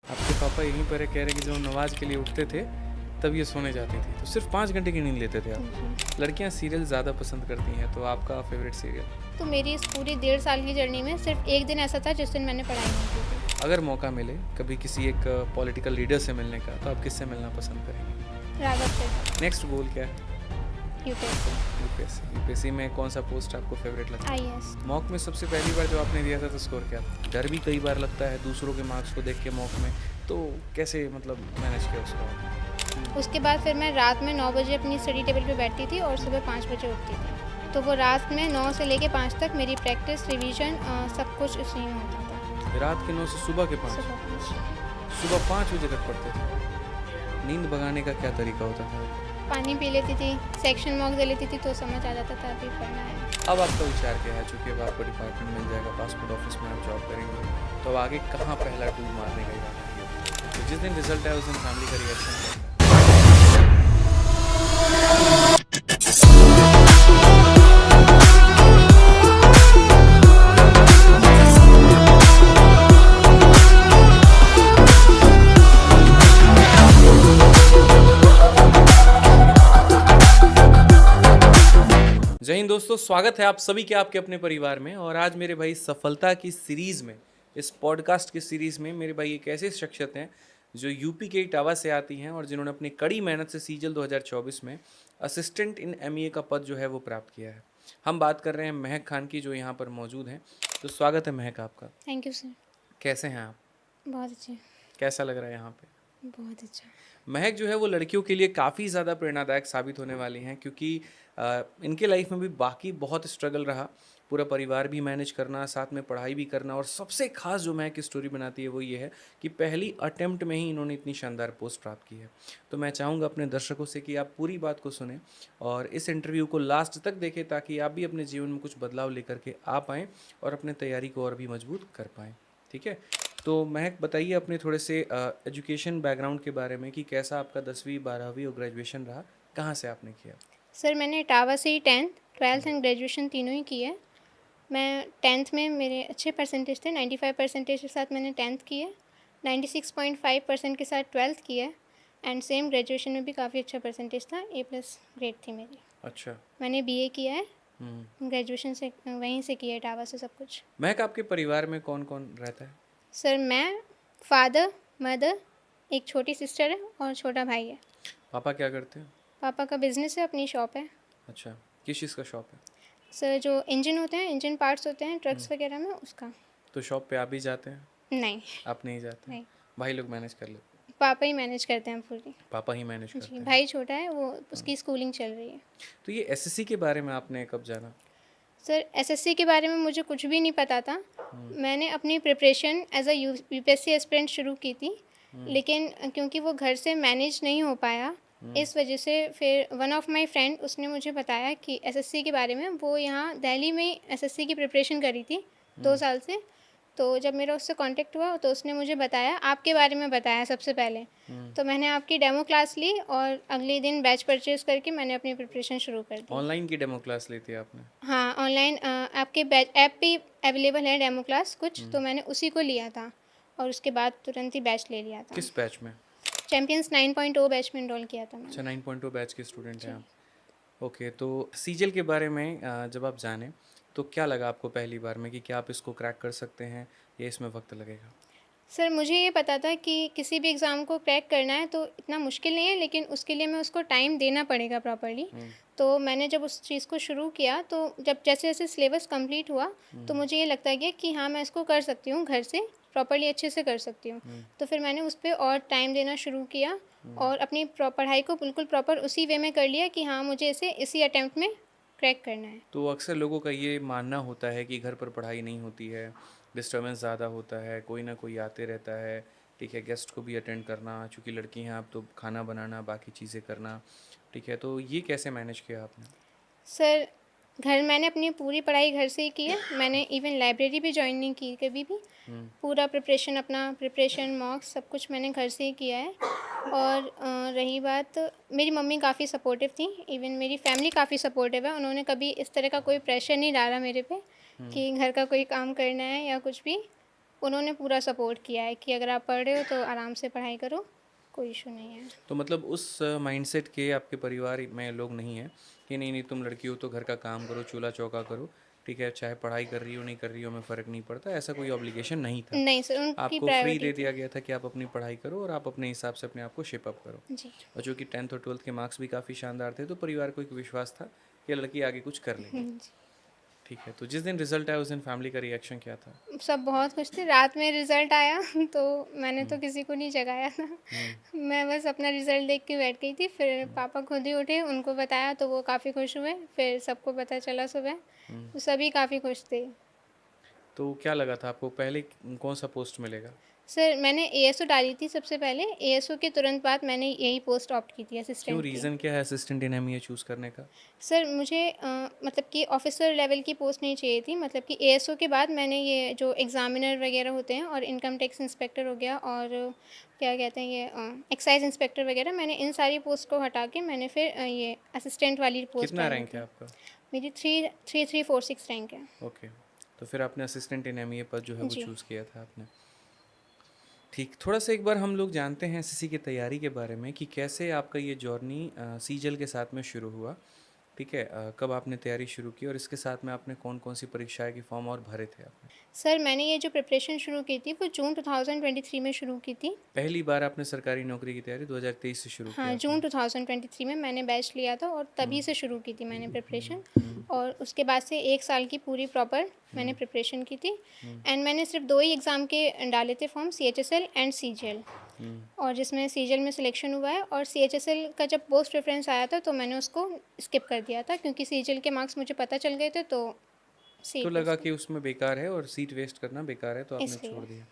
आपके पापा यहीं पर है, कह रहे हैं कि जब हम नमाज के लिए उठते थे तब ये सोने जाती थी, तो सिर्फ 5 घंटे की नींद लेते थे आप। लड़कियां सीरियल ज़्यादा पसंद करती हैं, तो आपका फेवरेट सीरियल? तो मेरी इस पूरी 1.5 साल की जर्नी में सिर्फ एक दिन ऐसा था जिस दिन मैंने पढ़ाई नहीं की थी। अगर मौका मिले कभी किसी एक पॉलिटिकल लीडर से मिलने का, तो आप किससे मिलना पसंद करेंगे? राघव से। नेक्स्ट गोल क्या है? यूपीएससी। यूपीएससी में कौन सा पोस्ट आपको फेवरेट लगता है? आईएएस। मॉक में सबसे पहली बार जो आपने दिया था तो स्कोर क्या था? डर भी कई बार लगता है दूसरों के मार्क्स को देख के मॉक में, तो कैसे मतलब मैनेज किया उसको? उसके बाद फिर मैं रात में 9 बजे अपनी स्टडी टेबल पे बैठती थी और सुबह 5 बजे उठती थी। तो वो रात में 9 से लेके 5 तक मेरी प्रैक्टिस, रिवीजन सब कुछ उसी में होता था। रात के 9 से सुबह के 5? सुबह 5 सुबह 5 बजे तक पढ़ते थे। नींद भगाने का क्या तरीका होता था? पानी पी लेती थी, सेक्शन मॉक दे लेती थी तो समझ आ जाता था अभी पढ़ना है। अब आपका विचार क्या है? चूँकि अब आपको डिपार्टमेंट मिल जाएगा, पासपोर्ट ऑफिस में आप जॉब करेंगे, तो अब आगे कहाँ पहला टूर मारने का इरादा है? तो जिस दिन रिजल्ट है उस दिन फैमिली का रिएक्शन क्या है? जय हिंद दोस्तों, स्वागत है आप सभी के आपके अपने परिवार में। और आज मेरे भाई सफलता की सीरीज़ में, इस पॉडकास्ट की सीरीज़ में मेरे भाई एक ऐसे शख्सियत हैं जो यूपी के इटावा से आती हैं और जिन्होंने अपनी कड़ी मेहनत से सीजल 2024 में असिस्टेंट इन एमईए का पद जो है वो प्राप्त किया है। हम बात कर रहे हैं महक खान की, जो यहाँ पर मौजूद हैं। तो स्वागत है महक आपका। Thank you sir. कैसे हैं आप? बहुत अच्छे। कैसा लग रहा है यहाँ पे? बहुत अच्छा। महक जो है वो लड़कियों के लिए काफ़ी ज़्यादा प्रेरणादायक साबित होने वाली हैं, क्योंकि इनके लाइफ में भी बाकी बहुत स्ट्रगल रहा। पूरा परिवार भी मैनेज करना, साथ में पढ़ाई भी करना, और सबसे खास जो महक की स्टोरी बनाती है वो ये है कि पहली अटेम्प्ट में ही इन्होंने इतनी शानदार पोस्ट प्राप्त की है। तो मैं चाहूँगा अपने दर्शकों से कि आप पूरी बात को सुनें और इस इंटरव्यू को लास्ट तक देखें, ताकि आप भी अपने जीवन में कुछ बदलाव लेकर के आ पाएँ और अपने तैयारी को और भी मजबूत कर पाएँ। ठीक है, तो महक बताइए अपने थोड़े से एजुकेशन बैकग्राउंड के बारे में कि कैसा आपका 10वीं 12वीं और ग्रेजुएशन रहा, कहाँ से आपने किया? सर मैंने इटावा से ही 10th, 12th एंड ग्रेजुएशन तीनों ही की है। मैं 10th में मेरे अच्छे परसेंटेज थे, 95% के साथ मैंने 10th की है, 96.5% के साथ 12th की है, एंड सेम ग्रेजुएशन में भी काफ़ी अच्छा परसेंटेज था, A+ ग्रेड थी मेरी। अच्छा। मैंने BA किया है, हम्म। ग्रेजुएशन से वहीं से किया है, इटावा से सब कुछ। महक, आपके परिवार में कौन कौन रहता है? सर मैं, फादर, मदर, एक छोटी सिस्टर है और छोटा भाई है। पापा क्या करते हैं? पापा का बिजनेस है, अपनी शॉप है। अच्छा, किस चीज़ का शॉप है? सर जो इंजन होते हैं, इंजन पार्ट्स होते हैं ट्रक्स वगैरह में, उसका। तो शॉप पे आप भी जाते हैं? नहीं। आप नहीं जाते हैं? नहीं, भाई लोग मैनेज कर लेते हैं? पापा ही मैनेज करते हैं पूरी। पापा ही मैनेज करते जी, हैं? भाई छोटा है, वो उसकी स्कूलिंग चल रही है। तो ये एसएससी के बारे में आपने कब जाना? सर एसएससी के बारे में मुझे कुछ भी नहीं पता था। मैंने अपनी preparation as a UPSC aspirant शुरू की थी, लेकिन क्योंकि वो घर से मैनेज नहीं हो पाया, इस वजह से फिर वन ऑफ माय फ्रेंड, उसने मुझे बताया कि एसएससी के बारे में। वो यहाँ दिल्ली में एसएससी की प्रिपरेशन करी थी 2 साल से। तो जब मेरा उससे कांटेक्ट हुआ तो उसने मुझे बताया, आपके बारे में बताया सबसे पहले। तो मैंने आपकी डेमो क्लास ली और अगले दिन बैच परचेज करके मैंने अपनी प्रिपरेशन शुरू कर दी। ऑनलाइन की डेमो क्लास ली थी आपने? हाँ, ऑनलाइन आपके बैच ऐप पे अवेलेबल है डेमो क्लास कुछ, तो मैंने उसी को लिया था और उसके बाद तुरंत ही बैच ले लिया था। किस बैच में? चैम्पियंस 9.0 बैच में इनरोल किया था मैंने। अच्छा, 9.0 बैच के स्टूडेंट हैं आप। ओके, तो सीजल के बारे में जब आप जाने तो क्या लगा आपको पहली बार में कि क्या आप इसको क्रैक कर सकते हैं या इसमें वक्त लगेगा? सर मुझे ये पता था कि किसी भी एग्ज़ाम को क्रैक करना है तो इतना मुश्किल नहीं है, लेकिन उसके लिए मैं उसको टाइम देना पड़ेगा प्रॉपर्ली। तो मैंने जब उस चीज़ को शुरू किया, तो जब जैसे जैसे सिलेबस कंप्लीट हुआ तो मुझे ये लगता गया कि हाँ, मैं इसको कर सकती हूँ, घर से प्रॉपर्ली अच्छे से कर सकती हूँ। तो फिर मैंने उस पर और टाइम देना शुरू किया और अपनी पढ़ाई को बिल्कुल प्रॉपर उसी वे में कर लिया कि हाँ, मुझे इसे इसी अटैम्प्ट में क्रैक करना है। तो अक्सर लोगों का ये मानना होता है कि घर पर पढ़ाई नहीं होती है, डिस्टर्बेंस ज़्यादा होता है, कोई ना कोई आते रहता है, ठीक है, गेस्ट को भी अटेंड करना, चूँकि लड़की हैं आप तो खाना बनाना, बाकी चीज़ें करना, ठीक है, तो ये कैसे मैनेज किया आपने? सर घर मैंने अपनी पूरी पढ़ाई घर से ही की है। मैंने इवन लाइब्रेरी भी ज्वाइन नहीं की कभी भी। पूरा प्रिपरेशन, अपना प्रिपरेशन, मॉक्स सब कुछ मैंने घर से ही किया है। और रही बात, मेरी मम्मी काफ़ी सपोर्टिव थी, इवन मेरी फैमिली काफ़ी सपोर्टिव है। उन्होंने कभी इस तरह का कोई प्रेशर नहीं डाला मेरे पे कि घर का कोई काम करना है या कुछ भी। उन्होंने पूरा सपोर्ट किया है कि अगर आप पढ़ रहे हो तो आराम से पढ़ाई करो, कोई इशू नहीं है। तो मतलब उस माइंडसेट के आपके परिवार में लोग नहीं हैं कि नहीं नहीं तुम लड़की हो तो घर का काम करो, चूल्हा चौका करो, ठीक है, चाहे पढ़ाई कर रही हो नहीं कर रही हो हमें फ़र्क नहीं पड़ता, ऐसा कोई ऑब्लिगेशन नहीं था। नहीं सर, उनकी आपको फ्री प्रायोरिटी दे थी। दिया गया था कि आप अपनी पढ़ाई करो और आप अपने हिसाब से अपने आप को शेप अप करो। जी। और चूँकि 10th और 12th के मार्क्स भी काफ़ी शानदार थे तो परिवार को एक विश्वास था कि लड़की आगे कुछ कर लेगी। जी। ठीक है, तो जिस दिन रिजल्ट आया उस दिन फैमिली का रिएक्शन क्या था? सब बहुत खुश थे। रात में रिज़ल्ट आया तो मैंने तो हुँ, किसी को नहीं जगाया था। हुँ, मैं बस अपना रिज़ल्ट देख के बैठ गई थी। फिर हुँ, पापा खुद ही उठे, उनको बताया तो वो काफ़ी खुश हुए। फिर सबको पता चला सुबह, हुँ। तो सभी काफ़ी खुश थे। तो क्या लगा था आपको पहले कौन-सा पोस्ट मिलेगा? सर मैंने एएसओ डाली थी सबसे पहले, एएसओ के तुरंत बाद मैंने यही पोस्ट ऑप्ट की थी क्यों, असिस्टेंट की। रीज़न क्या है असिस्टेंट इन एमईए चूज़ करने का? सर मुझे मतलब कि ऑफ़िसर लेवल की पोस्ट नहीं चाहिए थी, मतलब कि एएसओ के बाद मैंने ये जो एग्ज़ामिनर वग़ैरह होते हैं और इनकम टैक्स इंस्पेक्टर हो गया और क्या कहते हैं ये एक्साइज़ इंस्पेक्टर वग़ैरह, मैंने इन सारी पोस्ट को हटा के मैंने फिर ये असिस्टेंट वाली पोस्ट कितना डाली रैंक है थी। आपका? मेरी 3346 रैंक है। ओके, तो फिर आपने असिस्टेंट इन एमईए पद जो है वो जी। चूज़ किया था आपने। ठीक, थोड़ा-सा एक बार हम लोग जानते हैं एसएससी की तैयारी के बारे में कि कैसे आपका ये जर्नी सीजल के साथ में शुरू हुआ, ठीक है? कब आपने तैयारी शुरू की और इसके साथ में आपने कौन-कौन सी परीक्षाएँ के फॉर्म और भरे थे आपने? सर मैंने ये जो प्रिपरेशन शुरू की थी वो जून 2023 में शुरू की थी। पहली बार आपने सरकारी नौकरी की तैयारी 2023 से शुरू हाँ, किया जून आपने। 2023 में मैंने बैच लिया था और हुँ, तभी से शुरू की थी मैंने हुँ, प्रिपरेशन। हुँ, और उसके बाद से 1 साल की पूरी प्रॉपर मैंने हुँ, प्रिपरेशन की थी। हुँ, एंड मैंने सिर्फ 2 ही एग्ज़ाम के डाले the form, CHSL and CGL, हुँ। और जिसमें सीजीएल में सिलेक्शन हुआ है और सीएचएसएल का जब पोस्ट प्रेफ़रेंस आया था तो मैंने उसको स्किप कर दिया था क्योंकि सीजीएल के मार्क्स मुझे पता चल गए थे तो तो सीट लगा उसमें कि उसमें बेकार है और सीट वेस्ट करना बेकार है तो आपने इसलिए। छोड़ दिया।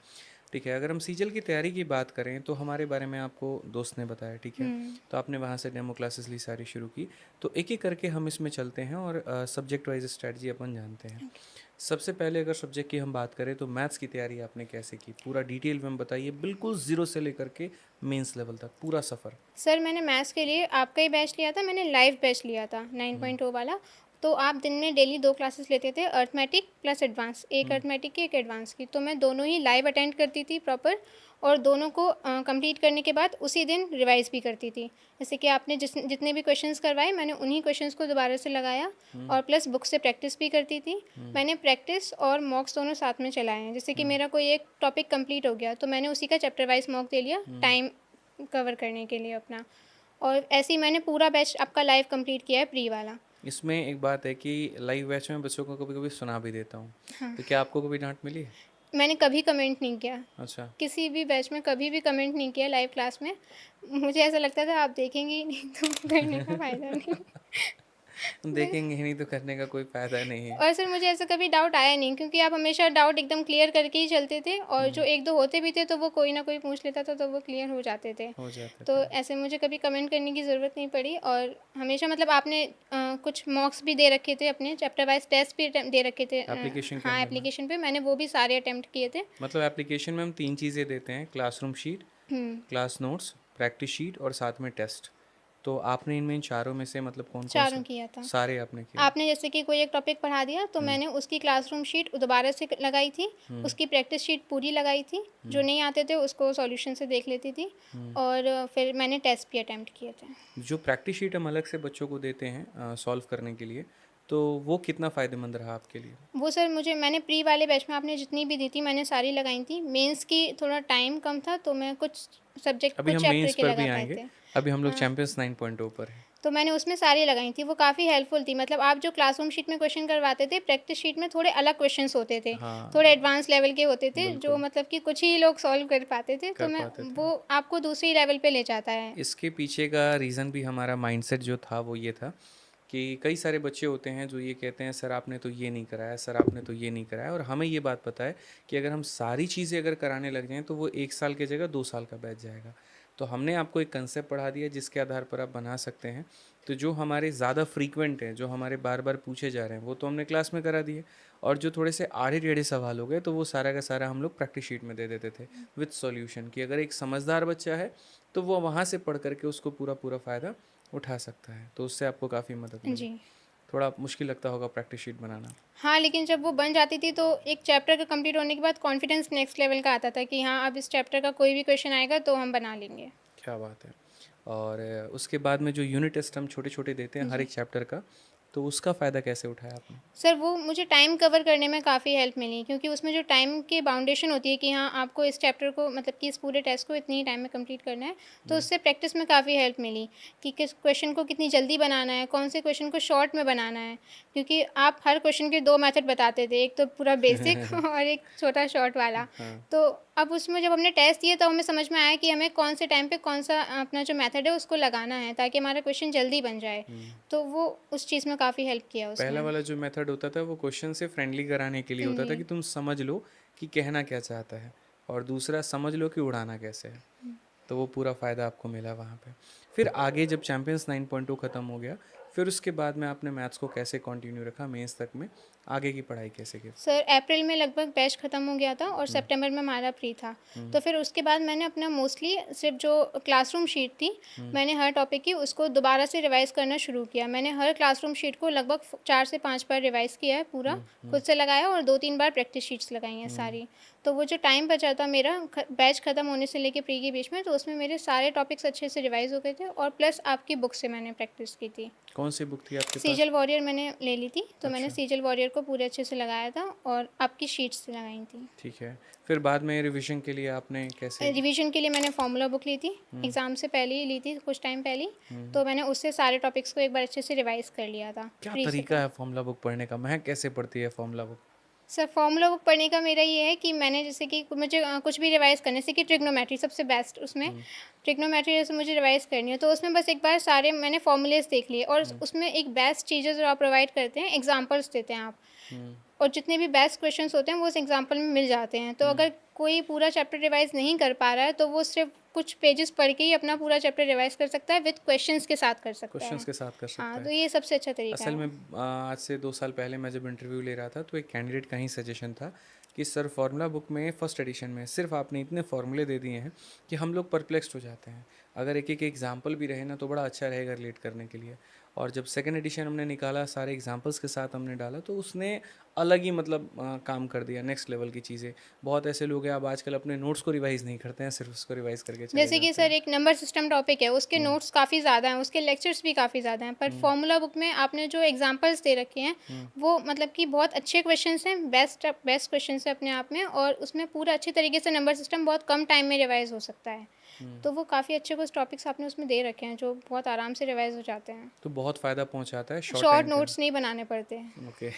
ठीक है, अगर हम सीजल की तैयारी की बात करें तो हमारे बारे में आपको दोस्त ने बताया, ठीक है? हुँ, तो आपने वहाँ से डेमो क्लासेस ली, सारी शुरू की। तो एक-एक करके हम इसमें चलते हैं और सब्जेक्ट वाइज़ स्ट्रैटेजी अपन जानते हैं। ओके। सबसे पहले अगर सब्जेक्ट की हम बात करें तो मैथ्स की तैयारी आपने कैसे की? पूरा डिटेल में बताइए, बिल्कुल ज़ीरो से लेकर के मेंस लेवल तक पूरा सफ़र। सर मैंने मैथ्स के लिए आपका ही बैच लिया था, मैंने लाइव बैच लिया था हुँ, 9.0 वाला। तो आप दिन में डेली 2 क्लासेस लेते थे, अरिथमेटिक प्लस एडवांस, एक हुँ, अरिथमेटिक की, एक एडवांस की। तो मैं दोनों ही लाइव अटेंड करती थी प्रॉपर, और दोनों को कंप्लीट करने के बाद उसी दिन रिवाइज़ भी करती थी। जैसे कि आपने जितने भी क्वेश्चंस करवाए मैंने उन्हीं क्वेश्चंस को दोबारा से लगाया, हुँ, और प्लस बुक से प्रैक्टिस भी करती थी। हुँ, मैंने प्रैक्टिस और मॉक्स दोनों साथ में चलाए हैं। जैसे कि हुँ, मेरा कोई एक टॉपिक कंप्लीट हो गया तो मैंने उसी का चैप्टर वाइज़ मॉक दे लिया, हुँ। टाइम कवर करने के लिए अपना। और ऐसे ही मैंने पूरा बैच आपका लाइव कंप्लीट किया है प्री वाला। इसमें एक बात है कि लाइव बैच में बच्चों को कभी-कभी सुना भी देता हूँ। हाँ, तो क्या आपको कभी डाँट मिली है? मैंने कभी कमेंट नहीं किया। अच्छा। किसी भी बैच में कभी भी कमेंट नहीं किया लाइव क्लास में। मुझे ऐसा लगता था आप देखेंगे ही नहीं तो करने का फ़ायदा नहीं। बस। देखेंगे ही नहीं तो करने का कोई फ़ायदा नहीं है। और सर मुझे ऐसा कभी डाउट आया नहीं क्योंकि आप हमेशा डाउट एकदम क्लियर करके ही चलते थे, और जो हुँ, 1-2 होते भी थे तो वो कोई ना कोई पूछ लेता था तो वो क्लियर हो जाते थे। हो जाते तो थे। ऐसे मुझे कभी कमेंट करने की ज़रूरत नहीं पड़ी, और हमेशा मतलब आपने कुछ मॉक्स भी दे रखे थे, अपने चैप्टर वाइज़ टेस्ट भी दे रखे थे एप्लीकेशन के हाँ, अंदर में। एप्लीकेशन पे मैंने वो भी सारे अटेम्प्ट किए थे। मतलब एप्लीकेशन में हम 3 चीज़ें देते हैं, क्लासरूम शीट, हुँ, क्लास नोट्स, प्रैक्टिस शीट और साथ में टेस्ट। तो आपने इनमें इन चारों में से मतलब कौन-कौन चारों से किया था। सारे आपने किए? आपने जैसे कि कोई एक टॉपिक पढ़ा दिया तो हुँ, मैंने उसकी क्लासरूम शीट दोबारा से लगाई थी, हुँ, उसकी प्रैक्टिस शीट पूरी लगाई थी, जो हुँ, नहीं आते थे उसको सॉल्यूशन से देख लेती थी, हुँ। और फिर मैंने टेस्ट भी अटेम्प्ट किए थे। जो प्रैक्टिस शीट हम अलग से बच्चों को देते हैं सॉल्व करने के लिए, तो वो कितना फ़ायदेमंद रहा आपके लिए? वो सर मैंने प्री वाले बैच में आपने जितनी भी दी थी मैंने सारी लगाई थी। मेंस की थोड़ा टाइम कम था तो मैं कुछ सब्जेक्ट अभी कुछ हम चैप्टर मेंस के पर लगा भी पाए आएँगे। थे। अभी हम लोग हाँ, चैंपियंस 9.0 पर हैं। तो मैंने उसमें सारी लगाई थी, वो काफ़ी हेल्पफुल थी। मतलब आप जो क्लासरूम शीट में क्वेश्चन करवाते थे, प्रैक्टिस शीट में थोड़े अलग क्वेश्चंस होते थे, हाँ, थोड़े एडवांस लेवल के होते थे, जो बिल्कुल, मतलब कि कुछ ही लोग सॉल्व कर पाते थे, तो कर मैं पाते थे। वो आपको दूसरी लेवल पे ले जाता है। इसके पीछे का रीज़न भी हमारा माइंडसेट जो था वो ये था कि कई सारे बच्चे होते हैं जो ये कहते हैं सर आपने तो ये नहीं कराया, सर आपने तो ये नहीं कराया, और हमें ये बात पता है कि अगर हम सारी चीज़ें अगर कराने लग जाएं तो वो 1 साल की जगह 2 साल का बैच जाएगा। तो हमने आपको एक कंसेप्ट पढ़ा दिया जिसके आधार पर आप बना सकते हैं। तो जो हमारे ज़्यादा फ्रीक्वेंट हैं, जो हमारे बार बार पूछे जा रहे हैं, वो तो हमने क्लास में करा दिए, और जो थोड़े से आड़े टेढ़े सवाल हो गए तो वो सारा का सारा हम लोग प्रैक्टिस शीट में दे देते थे विथ सॉल्यूशन, कि अगर एक समझदार बच्चा है तो वो वहाँ से पढ़ करके उसको पूरा पूरा फ़ायदा उठा सकता है, तो उससे आपको काफ़ी मदद मिली। जी। थोड़ा मुश्किल लगता होगा प्रैक्टिस शीट बनाना। हाँ, लेकिन जब वो बन जाती थी तो एक चैप्टर का कंप्लीट होने के बाद कॉन्फिडेंस नेक्स्ट लेवल का आता था कि हाँ, अब इस चैप्टर का कोई भी क्वेश्चन आएगा तो हम बना लेंगे। क्या बात है। और उसके बाद में जो यूनिट टेस्ट हम छोटे-छोटे देते हैं हर जी। एक चैप्टर का, तो उसका फ़ायदा कैसे उठाया आपने? सर वो मुझे टाइम कवर करने में काफ़ी हेल्प मिली क्योंकि उसमें जो टाइम की बाउंडेशन होती है कि हाँ आपको इस चैप्टर को मतलब कि इस पूरे टेस्ट को इतनी ही टाइम में कंप्लीट करना है, तो उससे प्रैक्टिस में काफ़ी हेल्प मिली कि किस क्वेश्चन को कितनी जल्दी बनाना है, कौन से क्वेश्चन को शॉर्ट में बनाना है। क्योंकि आप हर क्वेश्चन के 2 मेथड बताते थे, एक तो पूरा बेसिक और एक छोटा शॉर्ट वाला। हाँ। तो अब उसमें जब हमने टेस्ट दिए तो हमें समझ में आया कि हमें कौन से टाइम पे कौन सा अपना जो मेथड है उसको लगाना है ताकि हमारा क्वेश्चन जल्दी बन जाए। तो वो उस चीज़ में काफ़ी हेल्प किया पहला उसने। वाला जो मेथड होता था वो क्वेश्चन से फ्रेंडली कराने के लिए होता था जी। कि तुम समझ लो कि कहना क्या चाहता है, और दूसरा समझ लो कि उड़ाना कैसे है। तो वो पूरा फ़ायदा आपको मिला वहाँ पे। फिर आगे जब चैंपियंस 9.2 ख़त्म हो गया, फिर उसके बाद में आपने मैथ्स को कैसे कंटिन्यू रखा मेंस तक में? आगे की पढ़ाई कैसे की? सर अप्रैल में लगभग बैच ख़त्म हो गया था और सितंबर में हमारा प्री था। तो फिर उसके बाद मैंने अपना मोस्टली सिर्फ जो क्लासरूम शीट थी, मैंने हर टॉपिक की उसको दोबारा से रिवाइज़ करना शुरू किया। मैंने हर क्लासरूम शीट को लगभग 4 से 5 बार रिवाइज़ किया है पूरा, खुद से लगाया और 2-3 बार प्रैक्टिस शीट्स लगाई हैं सारी। तो वो जो टाइम बचा था मेरा बैच ख़त्म होने से लेके प्री के बीच में, तो उसमें मेरे सारे टॉपिक्स अच्छे से रिवाइज़ हो गए थे और प्लस आपकी बुक से मैंने प्रैक्टिस की थी। कौन सी बुक थी आपके पास? सीजल वॉरियर मैंने ले ली थी, तो मैंने अच्छा, सीजल वॉरियर को पूरे अच्छे से लगाया था और आपकी शीट्स से लगाई थी। ठीक है। फिर बाद में रिवीजन के लिए आपने कैसे? रिवीजन के लिए मैंने फार्मूला बुक ली थी, एग्ज़ाम से पहले ही ली थी कुछ टाइम पहले ही, तो मैंने उससे सारे टॉपिक्स को एक बार अच्छे से रिवाइज़ कर लिया था, क्या प्री से तरीका पहले। है फ़ॉर्मूला बुक पढ़ने का? महक कैसे पढ़ती है formula book? Sir formula book पढ़ने का मेरा ये है कि मैंने जैसे कि मुझे कुछ भी रिवाइज़ करना है, जैसे कि ट्रिग्नोमेट्री सबसे बेस्ट उसमें ट्रिग्नोमेट्री जैसे मुझे रिवाइज़ करनी है, तो उसमें बस एक बार सारे मैंने फॉर्मूलेज़ देख लिए और उसमें एक बेस्ट चीज़ें जो आप प्रोवाइड करते हैं, एग्ज़ाम्पल्स देते हैं आप। हुँ, और जितने भी बेस्ट क्वेश्चंस होते हैं वो उस एग्जाम्पल में मिल जाते हैं। तो अगर कोई पूरा चैप्टर रिवाइज़ नहीं कर पा रहा है तो वो सिर्फ़ कुछ पेजेस पढ़ के ही अपना पूरा चैप्टर रिवाइज़ कर सकता है, विद क्वेश्चंस के साथ कर सकता क्वेश्चंस है। के साथ कर सकता हाँ, है। तो ये सबसे अच्छा तरीका असल में है। आज से 2 साल पहले मैं जब इंटरव्यू ले रहा था तो एक कैंडिडेट का ही सजेशन था कि सर फार्मूला बुक में फर्स्ट एडिशन में सिर्फ आपने इतने फार्मूले दे दिए हैं कि हम लोग परप्लेक्स्ड हो जाते हैं। अगर एक एक एग्जाम्पल भी रहे ना तो बड़ा अच्छा रहेगा रिलेट करने के लिए। और जब सेकंड एडिशन हमने निकाला सारे एग्जाम्पल्स के साथ हमने डाला तो उसने अलग ही मतलब काम कर दिया, नेक्स्ट लेवल की चीज़ें। बहुत ऐसे लोग हैं अब आजकल अपने नोट्स को रिवाइज़ नहीं करते हैं, सिर्फ उसको रिवाइज़ करके चले जैसे कि जाते सर हैं। एक नंबर सिस्टम टॉपिक है, उसके नोट्स काफ़ी ज़्यादा हैं, उसके लेक्चर्स भी काफ़ी ज़्यादा हैं, पर फॉर्मूला बुक में आपने जो एग्जांपल्स दे रखे हैं, वो मतलब कि बहुत अच्छे क्वेश्चंस हैं, बेस्ट बेस्ट क्वेश्चंस हैं अपने आप में और उसमें पूरा अच्छे तरीके से नंबर सिस्टम बहुत कम टाइम में रिवाइज़ हो सकता है। तो वो काफ़ी अच्छे कुछ टॉपिक्स आपने उसमें दे रखे हैं, जो बहुत आराम से रिवाइज़ हो जाते हैं। तो बहुत फ़ायदा पहुंचाता है शॉर्ट शॉर्ट टाइम पे। नोट्स नहीं बनाने पड़ते। ओके।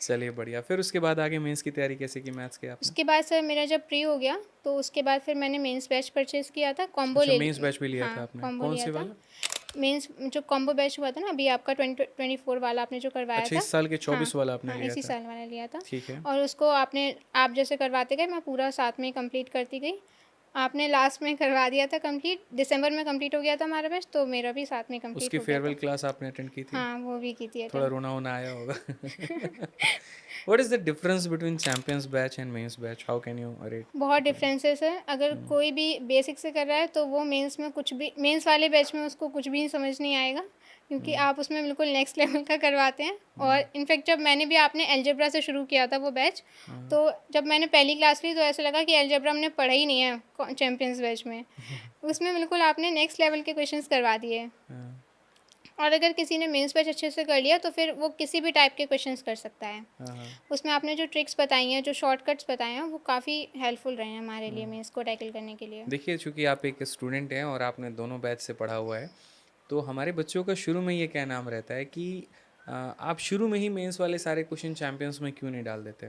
चलिए बढ़िया। फिर उसके बाद आगे मेंस की तैयारी कैसे की मैथ्स की आपने? उसके बाद सर मेरा जब प्री हो गया, तो उसके बाद फिर मैंने मेंस बैच परचेज़ किया था, कॉम्बो अच्छा, ले मेंस ली बैच भी लिया था हाँ, आपने, कॉम्बो कौन लिया से था। वाला? मेंस जो कॉम्बो बैच हुआ था ना अभी आपका 24 वाला आपने जो करवाया अच्छा, था। इस साल के हाँ, 24 वाला आपने हाँ, लिया इसी था। साल वाला लिया था ठीक है। और उसको आप जैसे करवाते गए मैं पूरा साथ में ही कंप्लीट करती गई। आपने लास्ट में करवा दिया था कंप्लीट, दिसंबर में कंप्लीट हो गया था हमारा बैच, तो मेरा भी साथ में कंप्लीट उसकी हो गया फेयरवेल था। क्लास आपने अटेंड की थी? हाँ, वो भी की थी थोड़ा अटेंड। रोना-वोना आया होगा। What is the difference between champions batch and mains batch? How can you rate बहुत द टू? डिफरेंसेस है। अगर कोई भी बेसिक से कर रहा है तो वो मेंस में कुछ भी मेंस वाले बैच में उसको कुछ भी समझ नहीं आएगा क्योंकि आप उसमें बिल्कुल नेक्स्ट लेवल का करवाते हैं। और इनफैक्ट जब मैंने भी आपने अलजेब्रा से शुरू किया था वो बैच, तो जब मैंने पहली क्लास ली तो ऐसा लगा कि अलजेब्रा हमने पढ़ा ही नहीं है चैंपियंस बैच में। उसमें बिल्कुल आपने नेक्स्ट लेवल के क्वेश्चंस करवा दिए। हाँ, और अगर किसी ने मेंस बैच अच्छे से कर लिया तो फिर वो किसी भी टाइप के क्वेश्चंस कर सकता है। हाँ, हाँ। उसमें आपने जो ट्रिक्स बताई हैं, जो शॉर्टकट्स बताए हैं, वो काफ़ी हेल्पफुल रहे हैं हमारे लिए मेंस को टैकल करने के लिए। देखिए, चूँकि आप एक स्टूडेंट हैं और आपने दोनों बैच से पढ़ा हुआ है, तो हमारे बच्चों का शुरू में ये क्या नाम रहता है कि आप शुरू में ही मेंस वाले सारे क्वेश्चन चैंपियंस में क्यों नहीं डाल देते?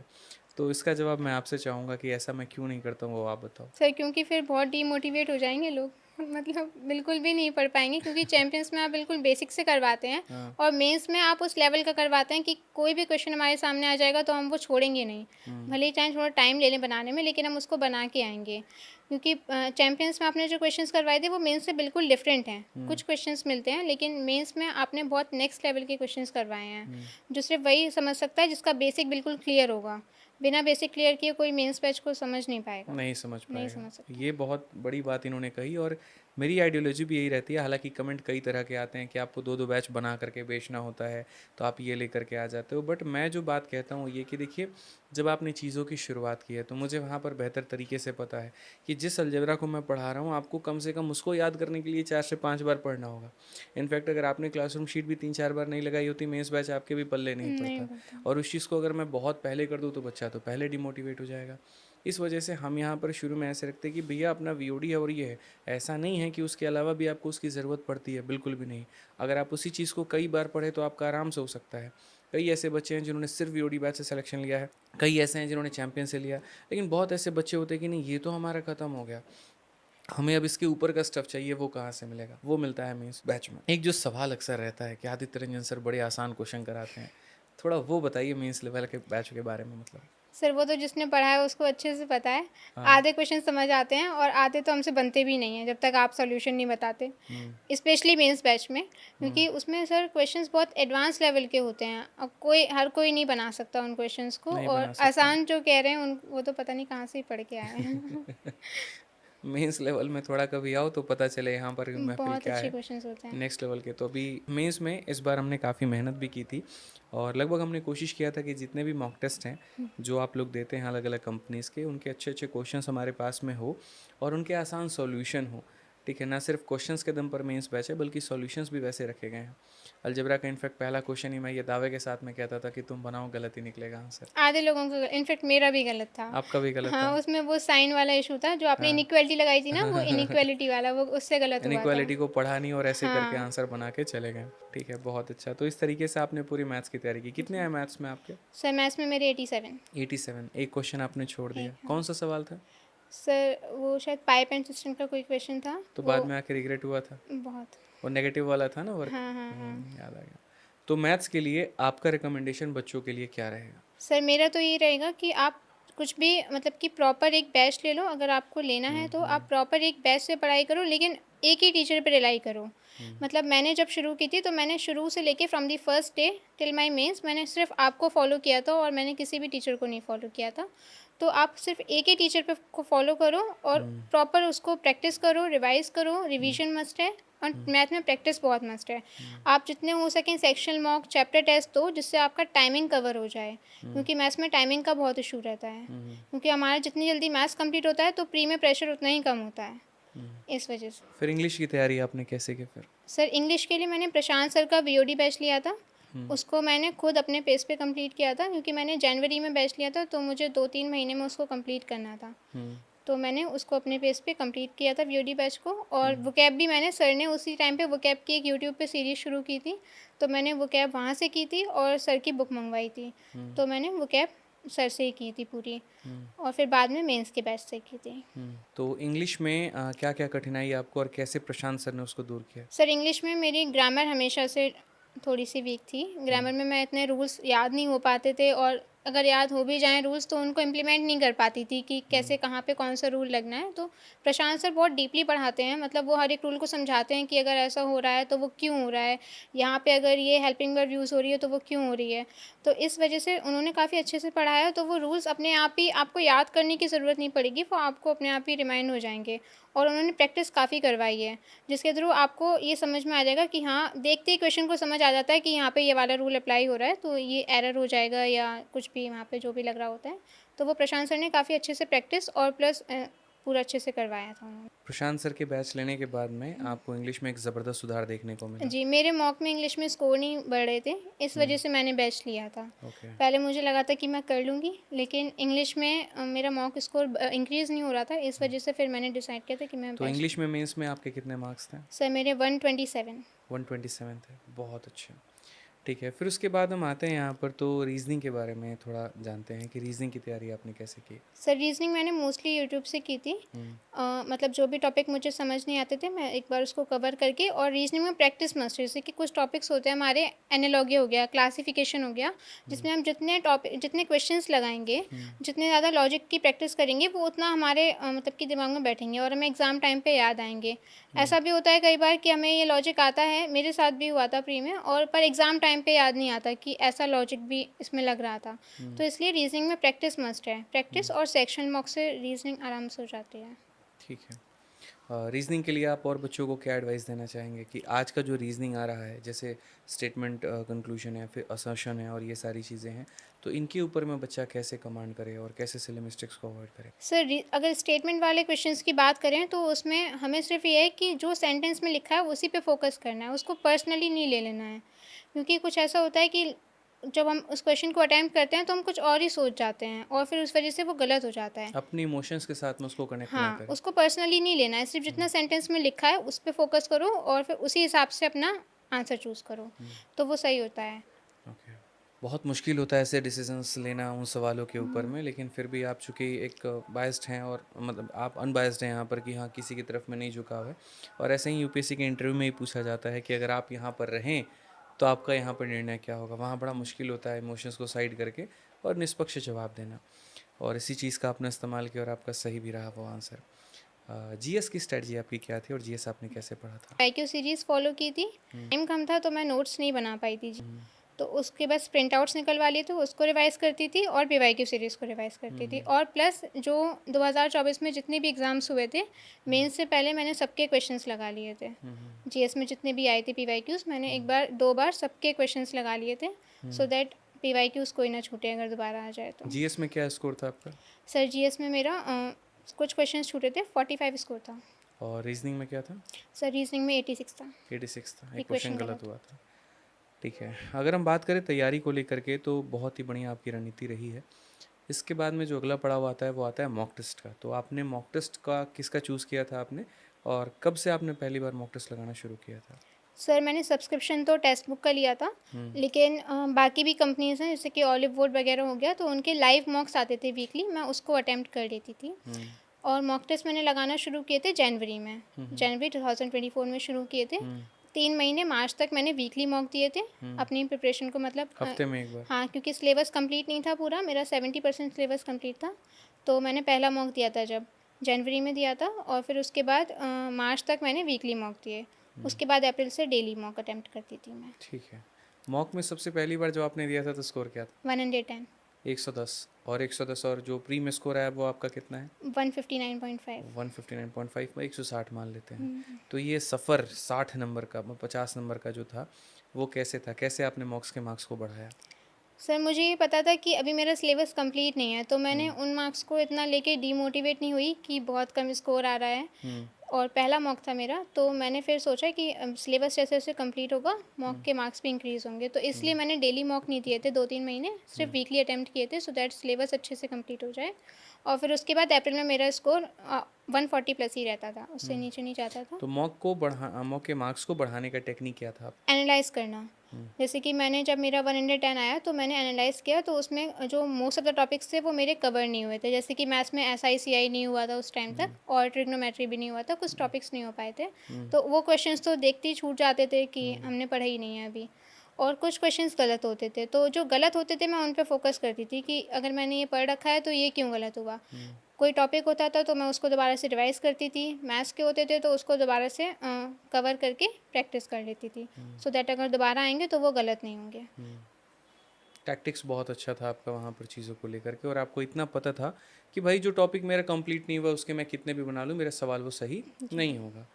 तो इसका जवाब मैं आपसे चाहूँगा कि ऐसा मैं क्यों नहीं करता हूँ, वो आप बताओ? सर क्योंकि फिर बहुत डीमोटिवेट हो जाएँगे लोग मतलब बिल्कुल भी नहीं पढ़ पाएँगे क्योंकि चैंपियंस में आप बिल्कुल बेसिक से करवाते हैं हाँ। और मेंस में आप उस लेवल का करवाते हैं कि कोई भी क्वेश्चन हमारे सामने आ जाएगा तो हम वो छोड़ेंगे नहीं। भले ही चाहे थोड़ा टाइम ले लें बनाने में लेकिन हम उसको बना के आएँगे। क्योंकि चैंपियंस में आपने जो क्वेश्चंस करवाए थे वो मेंस से बिल्कुल डिफरेंट हैं। कुछ क्वेश्चंस मिलते हैं लेकिन मेंस में आपने बहुत नेक्स्ट लेवल के क्वेश्चंस करवाए हैं, जो सिर्फ वही समझ सकता है जिसका बेसिक बिल्कुल क्लियर होगा। बिना बेसिक क्लियर किए कोई मेंस बैच को समझ नहीं पाएगा, नहीं समझ नहीं पाएगा। समझ सकता। ये बहुत बड़ी बात इन्होंने कही। और मेरी आइडियोलॉजी भी यही रहती है, हालांकि कमेंट कई तरह के आते हैं कि आपको 2-2 बैच बना करके बेचना होता है, तो आप ये लेकर के आ जाते हो। बट मैं जो बात कहता हूँ ये कि देखिए, जब आपने चीज़ों की शुरुआत की है तो मुझे वहाँ पर बेहतर तरीके से पता है कि जिस अलजेब्रा को मैं पढ़ा रहा हूँ आपको कम से कम उसको याद करने के लिए 4 से 5 बार पढ़ना होगा। इनफैक्ट अगर आपने क्लासरूम शीट भी 3-4 बार नहीं लगाई होती, मेंस बैच आपके भी पल्ले नहीं नहीं पड़ता। पता। और उस चीज़ को अगर मैं बहुत पहले कर दूँ तो बच्चा तो पहले डिमोटिवेट हो जाएगा। इस वजह से हम यहाँ पर शुरू में ऐसे रखते हैं कि भैया अपना वीओडी है और ये है। ऐसा नहीं है कि उसके अलावा भी आपको उसकी ज़रूरत पड़ती है, बिल्कुल भी नहीं। अगर आप उसी चीज़ को कई बार पढ़े तो आपका आराम से हो सकता है। कई ऐसे बच्चे हैं जिन्होंने सिर्फ वीओडी बैच से सिलेक्शन लिया है, कई ऐसे हैं जिन्होंने चैंपियन से लिया, लेकिन बहुत ऐसे बच्चे होते हैं कि नहीं ये तो हमारा ख़त्म हो गया, हमें अब इसके ऊपर का स्टफ़ चाहिए, वो कहाँ से मिलेगा? वो मिलता है मेंस बैच में। एक जो सवाल अक्सर रहता है कि आदित्य रंजन सर बड़े आसान क्वेश्चन कराते हैं, थोड़ा वो बताइए मेंस लेवल के बैच के बारे में मतलब? सर वो तो जिसने पढ़ा है उसको अच्छे से पता है। हाँ। आधे क्वेश्चन समझ आते हैं और आधे तो हमसे बनते भी नहीं हैं जब तक आप सॉल्यूशन नहीं बताते। हुँ, स्पेशली मेंस बैच में, हुँ। क्योंकि उसमें सर क्वेश्चंस बहुत एडवांस लेवल के होते हैं और हर कोई नहीं बना सकता उन क्वेश्चंस को, नहीं और बना सकता। आसान जो कह रहे हैं उन वो तो पता नहीं कहाँ से ही पढ़ के आए हैं। मेंस लेवल में थोड़ा कभी आओ तो पता चले यहाँ पर महफ़िल बहुत क्या अच्छे है, क्वेश्चंस होते हैं। नेक्स्ट लेवल के। तो अभी मेंस में इस बार हमने काफ़ी मेहनत भी की थी और लगभग हमने कोशिश किया था कि जितने भी मॉक टेस्ट हैं, जो आप लोग देते हैं अलग-अलग कंपनीज़ के, उनके अच्छे-अच्छे क्वेश्चंस हमारे पास में हो और उनके आसान सॉल्यूशन हो। ठीक है? ना सिर्फ क्वेश्चंस के दम पर मेंस बैच है बल्कि सॉल्यूशंस भी वैसे रखे गए हैं। अलजेब्रा का इनफैक्ट पहला क्वेश्चन ही मैं ये दावे के साथ में कहता था कि तुम बनाओ गलत ही निकलेगा आंसर। आधे लोगों का इनफैक्ट मेरा भी गलत था। आपका भी गलत हाँ, था। उसमें वो साइन वाला इशू था जो आपने हाँ। इनइक्वालिटी लगाई थी ना, वो इनइक्वालिटी वाला वो उससे गलत हुआ था। इनइक्वालिटी को पढ़ा नहीं और ऐसे करके हाँ। आंसर बना के चले गए। ठीक है, बहुत अच्छा। तो इस तरीके से आपने पूरी मैथ्स की तैयारी की। कितने आए मैथ्स में आपके? सर मैथ्स में मेरे 87। 87। एक क्वेश्चन आपने छोड़ दिया। एक, हाँ। कौन सा सवाल था? सर वो शायद पाइप एंड सिस्टम का कोई क्वेश्चन था, तो वो बाद में आके रिग्रेट हुआ था? बहुत। वो नेगेटिव वाला था ना वर्क? हाँ, हाँ, हाँ। याद आ गया। तो मैथ्स के लिए आपका रिकमेंडेशन बच्चों के लिए क्या रहेगा? सर मेरा तो ये रहेगा कि आप कुछ भी मतलब कि प्रॉपर एक बैच ले लो, अगर आपको लेना है तो आप प्रॉपर एक बैच से पढ़ाई करो, लेकिन एक ही टीचर पे रिलाई करो। मतलब मैंने जब शुरू की थी तो मैंने शुरू से लेके from the first day till my mains मैंने सिर्फ आपको फॉलो किया था और मैंने किसी भी टीचर को नहीं फॉलो किया था। तो आप सिर्फ एक ही टीचर पे को फॉलो करो और प्रॉपर उसको प्रैक्टिस करो, रिवाइज करो, रिवीजन मस्ट है, और मैथ में प्रैक्टिस बहुत मस्ट है। आप जितने हो सकें सेक्शनल मॉक चैप्टर टेस्ट दो जिससे आपका टाइमिंग कवर हो जाए, क्योंकि मैथ्स में टाइमिंग का बहुत इशू रहता है, क्योंकि हमारा जितनी जल्दी मैथ्स कंप्लीट होता है तो प्री में प्रेशर उतना ही कम होता है, इस वजह से। फिर इंग्लिश की तैयारी आपने कैसे की फिर? सर इंग्लिश के लिए मैंने प्रशांत सर का वीओडी बैच लिया था। उसको मैंने खुद अपने पेस पे कंप्लीट किया था, क्योंकि मैंने जनवरी में बैच लिया था तो मुझे 2-3 महीने में उसको कंप्लीट करना था। हुँ, तो मैंने उसको अपने पेस पे कंप्लीट किया था वीओडी बैच को, और वोकैब भी मैंने सर ने उसी टाइम पे वोकैब की एक यूट्यूब पे सीरीज़ शुरू की थी, तो मैंने वोकैब वहाँ से की थी और सर की बुक मंगवाई थी। तो मैंने वोकैब सर से ही की थी पूरी, और फिर बाद में मेंस के बैच से की थी। तो इंग्लिश में क्या-क्या कठिनाई आपको और कैसे प्रशांत सर ने उसको दूर किया? सर इंग्लिश में मेरी ग्रामर हमेशा से थोड़ी सी वीक थी। ग्रामर में मैं इतने रूल्स याद नहीं हो पाते थे, और अगर याद हो भी जाएँ रूल्स तो उनको इम्प्लीमेंट नहीं कर पाती थी कि कैसे कहाँ पे कौन सा रूल लगना है। तो प्रशांत सर बहुत डीपली पढ़ाते हैं, मतलब वो हर एक रूल को समझाते हैं कि अगर ऐसा हो रहा है तो वो क्यों हो रहा है, यहाँ पे अगर ये हेल्पिंग वर्ब यूज़ हो रही है तो वो क्यों हो रही है। तो इस वजह से उन्होंने काफ़ी अच्छे से पढ़ाया, तो वो रूल्स अपने आप ही आपको याद करने की ज़रूरत नहीं पड़ेगी, वो आपको अपने आप ही रिमाइंड हो जाएंगे। और उन्होंने प्रैक्टिस काफ़ी करवाई है, जिसके थ्रू आपको ये समझ में आ जाएगा कि हाँ, देखते ही क्वेश्चन को समझ आ जाता है कि यहाँ पे ये वाला रूल अप्लाई हो रहा है, तो ये एरर हो जाएगा या कुछ भी वहाँ पे जो भी लग रहा होता है। तो वो प्रशांत सर ने काफ़ी अच्छे से प्रैक्टिस और प्लस पूरा अच्छे से करवाया था उन्होंने। प्रशांत सर के बैच लेने के बाद में आपको इंग्लिश में एक ज़बरदस्त सुधार देखने को मिला। जी, मेरे मॉक में इंग्लिश में स्कोर नहीं बढ़ रहे थे, इस वजह से मैंने बैच लिया था। ओके। पहले मुझे लगा था कि मैं कर लूँगी, लेकिन इंग्लिश में मेरा मॉक स्कोर इंक्रीज़ नहीं हो रहा था, इस वजह से फिर मैंने डिसाइड किया था कि मैं तो बैच। इंग्लिश में मेंस में आपके कितने मार्क्स थे? सर मेरे 127। 127 थे, बहुत अच्छे। ठीक है, फिर उसके बाद हम आते हैं यहाँ पर तो रीज़निंग के बारे में थोड़ा जानते हैं कि रीज़निंग की तैयारी आपने कैसे की? सर रीज़निंग मैंने मोस्टली यूट्यूब से की थी। मतलब जो भी टॉपिक मुझे समझ नहीं आते थे मैं एक बार उसको कवर करके, और रीज़निंग में प्रैक्टिस मस्ट है, जैसे कि कुछ टॉपिक्स होते हैं हमारे, एनालॉजी हो गया, क्लासिफिकेशन हो गया, जिसमें हम जितने क्वेश्चंस लगाएंगे, जितने ज़्यादा लॉजिक की प्रैक्टिस करेंगे वो उतना हमारे मतलब कि दिमाग में बैठेंगे और हमें एग्ज़ाम टाइम पे याद आएंगे। ऐसा भी होता है कई बार कि हमें ये लॉजिक आता है, मेरे साथ भी हुआ था प्री में, और पर एग्ज़ाम टाइम पे याद नहीं आता कि ऐसा लॉजिक भी इसमें लग रहा था। तो इसलिए रीज़निंग में प्रैक्टिस मस्ट है, प्रैक्टिस और सेक्शन मॉक से रीज़निंग आराम से हो जाती है। ठीक है। रीजनिंग के लिए आप और बच्चों को क्या एडवाइस देना चाहेंगे कि आज का जो रीजनिंग आ रहा है, जैसे स्टेटमेंट कंक्लूजन है, फिर असर्शन है और ये सारी चीज़ें हैं, तो इनके ऊपर में बच्चा कैसे कमांड करे और कैसे सिली मिस्टेक्स को अवॉइड करे? सर अगर स्टेटमेंट वाले क्वेश्चंस की बात करें तो उसमें हमें सिर्फ ये है कि जो सेंटेंस में लिखा है उसी पे फोकस करना है, उसको पर्सनली नहीं ले लेना है। क्योंकि कुछ ऐसा होता है कि जब हम उस क्वेश्चन को अटेम्प्ट करते हैं तो हम कुछ और ही सोच जाते हैं और फिर उस वजह से वो गलत हो जाता है। अपनी इमोशंस के साथ में उसको कनेक्ट ना हाँ, करें। उसको पर्सनली नहीं लेना है, सिर्फ जितना सेंटेंस में लिखा है उस पे फोकस करो और फिर उसी हिसाब से अपना आंसर चूज़ करो, तो वो सही होता है। ओके। बहुत मुश्किल होता है ऐसे डिसीजंस लेना उन सवालों के ऊपर में, लेकिन फिर भी आप चूँकि एक बायस्ड हैं और मतलब आप अनबायस्ड हैं यहाँ पर कि हाँ, किसी की तरफ में नहीं झुकाव है। और ऐसे ही यूपीएससी के इंटरव्यू में ही पूछा जाता है कि अगर आप यहाँ पर रहें तो आपका यहाँ पर निर्णय क्या होगा। वहाँ बड़ा मुश्किल होता है इमोशंस को साइड करके और निष्पक्ष जवाब देना, और इसी चीज़ का आपने इस्तेमाल किया और आपका सही भी रहा वो आंसर। जीएस की स्ट्रेटजी आपकी क्या थी और जीएस आपने कैसे पढ़ा था? आईक्यू सीरीज़ फॉलो की थी, टाइम कम था तो मैं नोट्स नहीं बना पाई थी। तो उसके बस प्रिंट आउट्स निकलवा लिए थे, उसको रिवाइज़ करती थी और पीवाईक्यू सीरीज़ को रिवाइज़ करती थी। और प्लस जो 2024 में जितने भी एग्ज़ाम्स हुए थे, मेंस से पहले मैंने सबके क्वेश्चंस लगा लिए थे। जीएस में जितने भी आए थे पीवाईक्यूज़, मैंने एक बार 2 बार सबके क्वेश्चंस लगा लिए थे, सो दैट पीवाईक्यूज़ कोई ना छूटे अगर दोबारा आ जाए तो। जीएस में क्या स्कोर था आपका? सर जीएस में मेरा कुछ क्वेश्चंस छूटे थे, 45 स्कोर था। और रीजनिंग में क्या था? सर रीजनिंग में 86 था। 86 था, एक एक क्वेश्चन क्वेश्चन गलत गलत। हुआ था। ठीक है, अगर हम बात करें तैयारी को लेकर के तो बहुत ही बढ़िया आपकी रणनीति रही है। इसके बाद में जो अगला पड़ाव आता है वो आता है मॉक टेस्ट का। तो आपने मॉक टेस्ट का किसका चूज़ किया था आपने, और कब से आपने पहली बार मॉक टेस्ट लगाना शुरू किया था? सर मैंने सब्सक्रिप्शन तो टेक्स्ट बुक का लिया था, लेकिन बाकी भी कंपनीज़ हैं जैसे कि ऑलिव वुड वगैरह हो गया, तो उनके लाइव मॉक्स आते थे वीकली, मैं उसको अटेम्प्ट कर लेती थी। और मॉक टेस्ट मैंने लगाना शुरू किए थे जनवरी में, जनवरी 2024 में शुरू किए थे। 3 महीने मार्च तक मैंने वीकली मॉक दिए थे अपनी प्रिपरेशन को, मतलब हफ्ते में एक बार? हाँ, क्योंकि सिलेबस कंप्लीट नहीं था पूरा, मेरा 70% सिलेबस कंप्लीट था। तो मैंने पहला मॉक दिया था जब जनवरी में दिया था, और फिर उसके बाद मार्च तक मैंने वीकली मॉक दिए। उसके बाद अप्रैल से डेली मॉक अटेम्प्ट करती थी मैं। ठीक है। मॉक में सबसे पहली बार जो आपने दिया था तो स्कोर क्या था? 110। 110। और 110 और जो प्री में स्कोर आया वो आपका कितना है? 159.5। 159.5 में 160 मान लेते हैं। तो ये सफ़र 60 नंबर का, 50 नंबर का जो था वो कैसे था? कैसे आपने मॉक्स के मार्क्स को बढ़ाया? सर मुझे ये पता था कि अभी मेरा सिलेबस कंप्लीट नहीं है, तो मैंने उन मार्क्स को इतना लेके डीमोटिवेट नहीं हुई कि बहुत कम स्कोर आ रहा है। और पहला मॉक था मेरा, तो मैंने फिर सोचा कि सिलेबस जैसे जैसे कंप्लीट होगा मॉक के मार्क्स भी इंक्रीज़ होंगे, तो इसलिए मैंने डेली मॉक नहीं दिए थे 2-3 महीने, सिर्फ वीकली अटेम्प्ट किए थे, सो दैट सिलेबस अच्छे से कंप्लीट हो जाए। और फिर उसके बाद अप्रैल में मेरा स्कोर 140 प्लस ही रहता था, उससे नीचे नहीं जाता था। तो मॉक के मार्क्स को बढ़ाने का टेक्निक क्या था? एनालाइज़ करना, जैसे कि मैंने जब मेरा 110 आया तो मैंने एनालाइज़ किया, तो उसमें जो मोस्ट ऑफ द टॉपिक्स थे वो मेरे कवर नहीं हुए थे। जैसे कि मैथ्स में SI CI नहीं हुआ था उस टाइम तक, और ट्रिग्नोमेट्री भी नहीं हुआ था, कुछ टॉपिक्स नहीं हो पाए थे। तो वो क्वेश्चंस तो देखते ही छूट जाते थे कि हमने पढ़ा ही नहीं है अभी। और कुछ क्वेश्चंस गलत होते थे, तो जो गलत होते थे मैं उन पे फोकस करती थी कि अगर मैंने ये पढ़ रखा है तो ये क्यों गलत हुआ। कोई टॉपिक होता था तो मैं उसको दोबारा से रिवाइज़ करती थी, मैथ्स के होते थे तो उसको दोबारा से कवर करके प्रैक्टिस कर लेती थी, सो दैट अगर दोबारा आएंगे तो वो गलत नहीं होंगे। टैक्टिक्स बहुत अच्छा था आपका वहाँ पर चीज़ों को लेकर के, और आपको इतना पता था कि भाई जो टॉपिक मेरा कंप्लीट नहीं हुआ उसके मैं कितने भी बना लूँ मेरा सवाल वो सही नहीं होगा।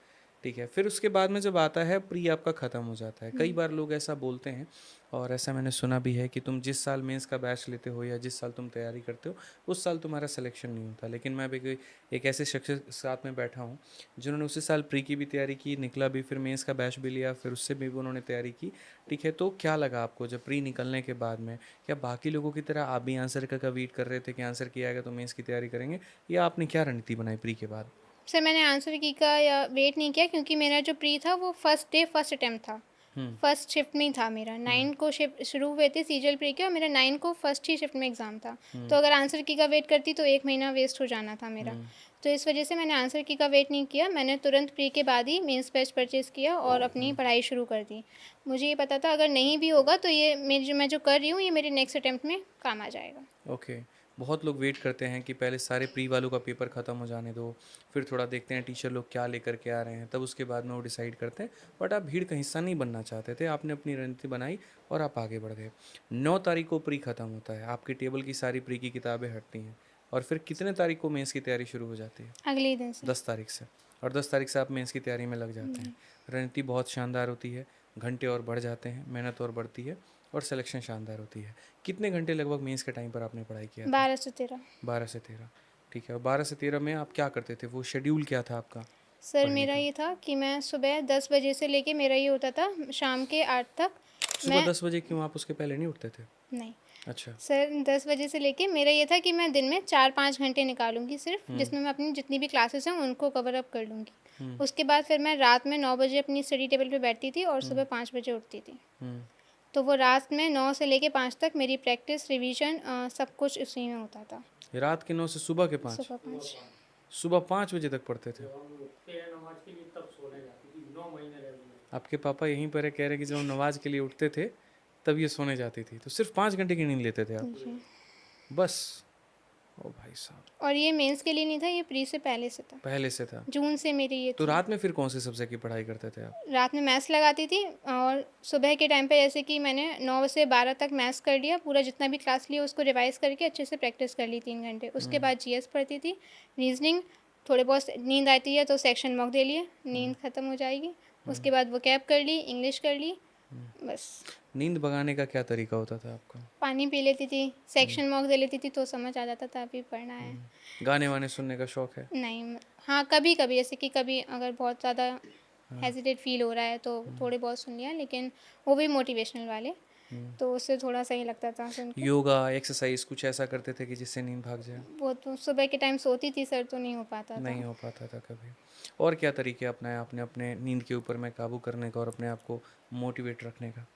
ठीक है, फिर उसके बाद में जब आता है प्री आपका ख़त्म हो जाता है। कई बार लोग ऐसा बोलते हैं और ऐसा मैंने सुना भी है कि तुम जिस साल मेंस का बैच लेते हो या जिस साल तुम तैयारी करते हो उस साल तुम्हारा सिलेक्शन नहीं होता। लेकिन मैं भी एक ऐसे शख्स के साथ में बैठा हूँ जिन्होंने उसी साल प्री की भी तैयारी की, निकला भी, फिर मेंस का बैच भी लिया, फिर उससे भी उन्होंने तैयारी की। ठीक है, तो क्या लगा आपको जब प्री निकलने के बाद में? क्या बाकी लोगों की तरह आप भी आंसर का वेट कर रहे थे कि आंसर किया आएगा तो मेंस की तैयारी करेंगे, या आपने क्या रणनीति बनाई प्री के बाद? सर मैंने आंसर की का या वेट नहीं किया, क्योंकि मेरा जो प्री था वो फर्स्ट डे फर्स्ट अटैम्प्ट था, फर्स्ट शिफ्ट में ही था मेरा। 9 को शिफ्ट शुरू हुए थे सीजीएल प्री के, और मेरा 9 को फर्स्ट ही शिफ्ट में एग्ज़ाम था। तो अगर आंसर की का वेट करती तो 1 महीना वेस्ट हो जाना था मेरा। तो इस वजह से मैंने आंसर की का वेट नहीं किया, मैंने तुरंत प्री के बाद ही मेंस बैच परचेज़ किया और अपनी पढ़ाई शुरू कर दी। मुझे ये पता था अगर नहीं भी होगा तो ये मेरी मैं जो कर रही हूँ ये मेरे नेक्स्ट अटैम्प्ट में काम आ जाएगा। ओके। बहुत लोग वेट करते हैं कि पहले सारे प्री वालों का पेपर ख़त्म हो जाने दो, फिर थोड़ा देखते हैं टीचर लोग क्या लेकर के आ रहे हैं, तब उसके बाद में वो डिसाइड करते हैं। बट आप भीड़ का हिस्सा नहीं बनना चाहते थे, आपने अपनी रणनीति बनाई और आप आगे बढ़ गए। 9 तारीख को प्री ख़त्म होता है, आपकी टेबल की सारी प्री की किताबें हटती हैं, और फिर कितने तारीख को मेंस की तैयारी शुरू हो जाती है? अगले ही दिन से। 10 तारीख से। और 10 तारीख से आप मेंस की तैयारी में लग जाते हैं। रणनीति बहुत शानदार होती है, घंटे और बढ़ जाते हैं, मेहनत और बढ़ती है और सिलेक्शन शानदार होती है। कितने घंटे लगभग मेंस के टाइम पर आपने पढ़ाई किया था? 12 से 13। 12 से 13। ठीक है, और 12 से 13 में आप क्या करते थे? वो शेड्यूल क्या था आपका सर पढ़ने मेरा का? ये था कि मैं सुबह 10 बजे से लेके मेरा ये होता था शाम के 8 तक। सुबह मैं 10 बजे क्यों, आप उसके पहले नहीं उठते थे? नहीं अच्छा। सर, 10 बजे से लेके मेरा ये था कि मैं दिन में 4-5 घंटे निकालूंगी सिर्फ, जिसमें मैं अपनी जितनी भी क्लासेस हैं उनको कवर अप कर लूँगी। उसके बाद फिर मैं रात में 9 बजे अपनी स्टडी टेबल पे बैठती थी और सुबह 5 बजे उठती थी। हम्म। तो वो रात में 9 से लेके 5 तक मेरी प्रैक्टिस, रिवीजन सब कुछ इसी में होता था। रात के 9 से सुबह के 5? सुबह 5। सुबह 5 बजे तक पढ़ते थे? आपके पापा यहीं पर है, कह रहे हैं कि जब हम नमाज के लिए उठते थे तब ये सोने जाती थी, तो सिर्फ 5 घंटे की नींद लेते थे आप? जी। बस। ओ भाई साहब, और ये मेंस के लिए नहीं था, ये प्री से पहले से था। पहले से था। जून से मेरी ये तो थी। रात में फिर कौन से सब्जेक्ट की पढ़ाई करते थे आप? रात में मैथ्स लगाती थी और सुबह के टाइम पे जैसे कि मैंने 9 से 12 तक मैथ्स कर लिया, पूरा जितना भी क्लास लिया उसको रिवाइज़ करके अच्छे से प्रैक्टिस कर ली 3 घंटे। उसके बाद जीएस पढ़ती थी, रीजनिंग, थोड़े बहुत नींद आती है तो सेक्शन मॉक दे लिए, नींद ख़त्म हो जाएगी। उसके बाद वोकैब कर ली, इंग्लिश कर ली, बस। नींद भगाने का क्या तरीका होता था आपका? पानी पी लेती थी, सेक्शन मॉक दे लेती थी तो समझ आ जाता था अभी पढ़ना है। गाने वाने सुनने का शौक है? नहीं, हाँ, कभी-कभी जैसे कि कभी अगर बहुत ज़्यादा हेजिटेट फील हो रहा है तो थोड़े बहुत सुन लिया, लेकिन वो भी मोटिवेशनल वाले, तो उससे थोड़ा सही लगता था सुन के। योगा, एक्सरसाइज कुछ ऐसा करते थे कि जिससे नींद भाग जाए? वो तो सुबह के टाइम सोती थी सर, तो नहीं हो पाता था। नहीं हो पाता था कभी। और क्या तरीके अपनाए आपने अपने नींद के ऊपर में काबू करने का और अपने आप को मोटिवेट रखने का?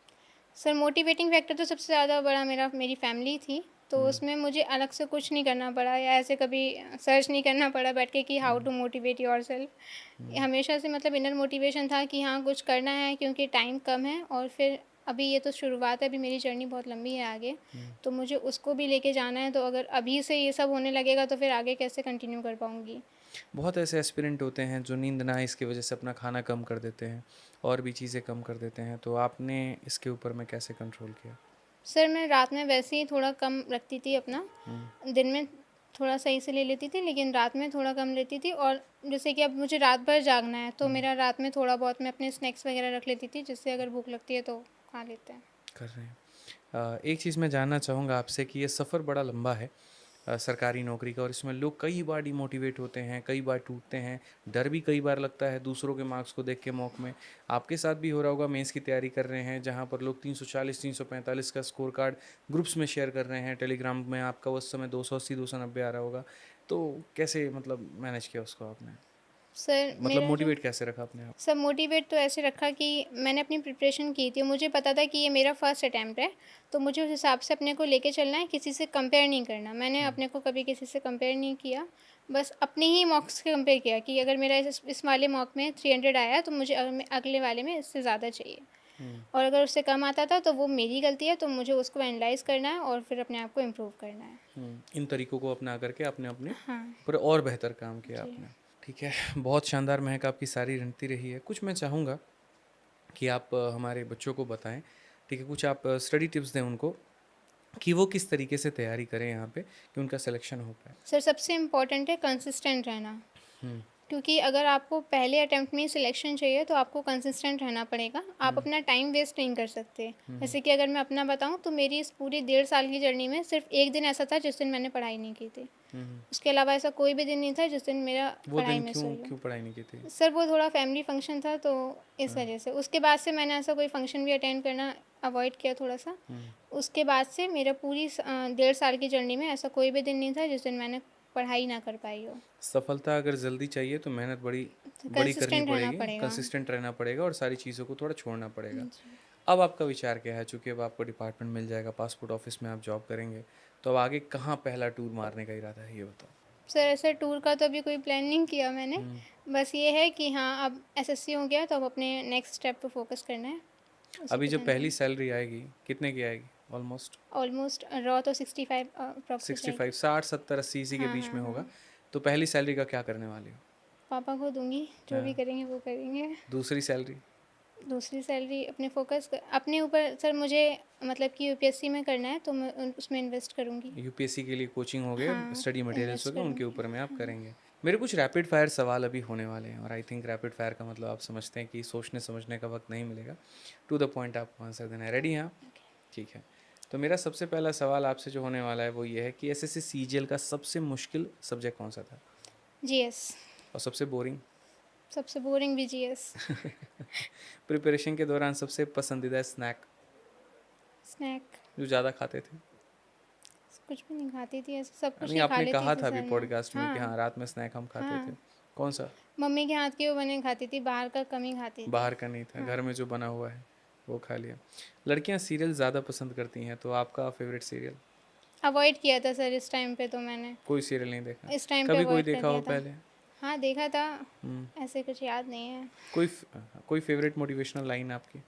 सर मोटिवेटिंग फैक्टर तो सबसे ज़्यादा बड़ा मेरी फैमिली थी, तो उसमें मुझे अलग से कुछ नहीं करना पड़ा या ऐसे कभी सर्च नहीं करना पड़ा बैठ के कि हाउ टू मोटिवेट योरसेल्फ। हमेशा से मतलब इनर मोटिवेशन था कि हाँ कुछ करना है क्योंकि टाइम कम है, और फिर अभी ये तो शुरुआत है, अभी मेरी जर्नी बहुत लंबी है आगे, तो मुझे उसको भी लेके जाना है। तो अगर अभी से ये सब होने लगेगा तो फिर आगे कैसे कंटिन्यू कर पाऊँगी। बहुत ऐसे एस्पिरेंट होते हैं जो नींद ना आए इसकी वजह से अपना खाना कम कर देते हैं और भी चीज़ें कम कर देते हैं, तो आपने इसके ऊपर में कैसे कंट्रोल किया? सर मैं रात में वैसे ही थोड़ा कम रखती थी अपना, दिन में थोड़ा सही से ले लेती थी, लेकिन रात में थोड़ा कम लेती थी। और जैसे कि अब मुझे रात भर जागना है तो मेरा रात में थोड़ा बहुत मैं अपने स्नैक्स वगैरह रख लेती थी, जिससे अगर भूख लगती है तो खा लेते हैं। कर रहे हैं। एक चीज़ मैं जानना चाहूँगा आपसे कि ये सफ़र बड़ा लंबा है सरकारी नौकरी का, और इसमें लोग कई बार डिमोटिवेट होते हैं, कई बार टूटते हैं, डर भी कई बार लगता है दूसरों के मार्क्स को देख के मॉक में। आपके साथ भी हो रहा होगा, मेंस की तैयारी कर रहे हैं जहाँ पर लोग 340 345 का स्कोर कार्ड ग्रुप्स में शेयर कर रहे हैं, टेलीग्राम में आपका उस समय 280 290 आ रहा होगा, तो कैसे मतलब मैनेज किया उसको आपने? सर मतलब मेरा जो मोटिवेट कैसे रखा अपने आप? सब मोटिवेट तो ऐसे रखा कि मैंने अपनी प्रिपरेशन की थी, मुझे पता था कि ये मेरा फर्स्ट अटैम्प्ट है, तो मुझे उस हिसाब से अपने को लेके चलना है, किसी से कंपेयर नहीं करना। मैंने अपने को कभी किसी से कंपेयर नहीं किया, बस अपने ही मॉक्स से कंपेयर किया कि अगर मेरा इस वाले मॉक में 300 आया तो मुझे अगले वाले में इससे ज़्यादा चाहिए, और अगर उससे कम आता था तो वो मेरी गलती है, तो मुझे उसको एनालाइज करना है और फिर अपने आप को इम्प्रूव करना है। इन तरीकों को अपना करके आपने अपने हाँ ऊपर और बेहतर काम किया जी। आपने। ठीक है, बहुत शानदार महक आपकी सारी रणनीति रही है। कुछ मैं चाहूँगा कि आप हमारे बच्चों को बताएं, ठीक है, कुछ आप स्टडी टिप्स दें उनको कि वो किस तरीके से तैयारी करें यहाँ पे कि उनका सिलेक्शन हो पाए। सर सबसे इम्पोर्टेंट है कंसिस्टेंट रहना, हम्म। क्योंकि अगर आपको पहले अटेम्प्ट में ही सिलेक्शन चाहिए तो आपको कंसिस्टेंट रहना पड़ेगा, आप अपना टाइम वेस्ट नहीं कर सकते। जैसे कि अगर मैं अपना बताऊं तो मेरी इस पूरी 1.5 साल की जर्नी में सिर्फ एक दिन ऐसा था जिस दिन मैंने पढ़ाई नहीं की थी, उसके अलावा ऐसा कोई भी दिन नहीं था जिस दिन मेरा वो पढ़ाई दिन मिस क्यों हुई हो। क्यों पढ़ाई नहीं की थी? सर वो थोड़ा फैमिली फंक्शन था तो इस वजह से, उसके बाद से मैंने ऐसा कोई फंक्शन भी अटेंड करना अवॉइड किया थोड़ा सा। उसके बाद से मेरा पूरी 1.5 साल की जर्नी में ऐसा कोई भी दिन नहीं था जिस दिन मैंने पढ़ाई ना कर पाई हो। सफलता अगर जल्दी चाहिए तो मेहनत बड़ी बड़ी करनी कंसिस्टेंट रहना पड़ेगी, पड़ेगा। कंसिस्टेंट रहना पड़ेगा और सारी चीज़ों को थोड़ा छोड़ना पड़ेगा। जी। अब आपका विचार क्या है, चूँकि अब आपको डिपार्टमेंट मिल जाएगा, पासपोर्ट ऑफिस में आप जॉब करेंगे, तो अब आगे कहाँ पहला टूर मारने का इरादा है, ये बताओ? सर ऐसे टूर का तो अभी कोई प्लान नहीं किया मैंने, बस ये है कि हाँ अब एसएससी हो गया तो अब अपने नेक्स्ट स्टेप पे फोकस करना है, उसी अभी पे जब ध्यान पहली देना। सैलरी आएगी कितने की आएगी? ऑलमोस्ट ऑलमोस्ट रॉ तो 65 अप्रॉक्स हो जाएगी। 65, 60, 70, 80 इसी के हाँ बीच हाँ में होगा। हाँ, तो पहली सैलरी का क्या करने वाली हो? पापा को दूंगी, जो भी हाँ। करेंगे वो करेंगे। दूसरी सैलरी? दूसरी सैलरी अपने ऊपर सर, मुझे मतलब कि यूपीएससी में करना है तो मैं उसमें इन्वेस्ट करूँगी। यूपीएससी के लिए कोचिंग हो गए, हाँ, स्टडी मटेरियल्स हो इन्वेस्ट गए, उनके करूँगी। ऊपर में आप हाँ करेंगे। मेरे कुछ रैपिड फायर सवाल अभी होने वाले हैं और आई थिंक रैपिड फायर का मतलब आप समझते हैं कि सोचने समझने का वक्त नहीं मिलेगा, टू द पॉइंट आपको आंसर देना है। रेडी हैं आप? ठीक है। तो मेरा सबसे पहला सवाल आपसे जो होने वाला है वो ये है कि एसएससी सीजीएल का सबसे मुश्किल सब्जेक्ट कौन सा था जीएस। और सबसे बोरिंग? सबसे बोरिंग भी जीएस। प्रिपरेशन के दौरान सबसे पसंदीदा स्नैक स्नैक जो ज़्यादा खाते थे? कुछ भी नहीं खाती थी, ऐसे सब कुछ नहीं, ही खा आपने लेती कहा थी था अभी सर मैं। पॉडकास्ट में कि हाँ हाँ रात में स्नैक हम खाते थे। हाँ, कौन सा? मम्मी के हाथ के वो बने खाती थी, बाहर का कम ही खाती थी। बाहर का नहीं था, घर हाँ, में जो बना हुआ है वो खा लिया। लड़कियां सीरियल ज़्यादा पसंद करती हैं, तो आपका फेवरेट सीरियल? अवॉइड किया था सर इस टाइम पे, तो मैंने कोई सीरियल नहीं देखा? इस टाइम पे कभी कोई अवॉइड कर देखा हो दिया था। पहले? हाँ देखा था, हम्म, ऐसे कुछ याद नहीं है। कोई फेवरेट मोटिवेशनल लाइन आपकी?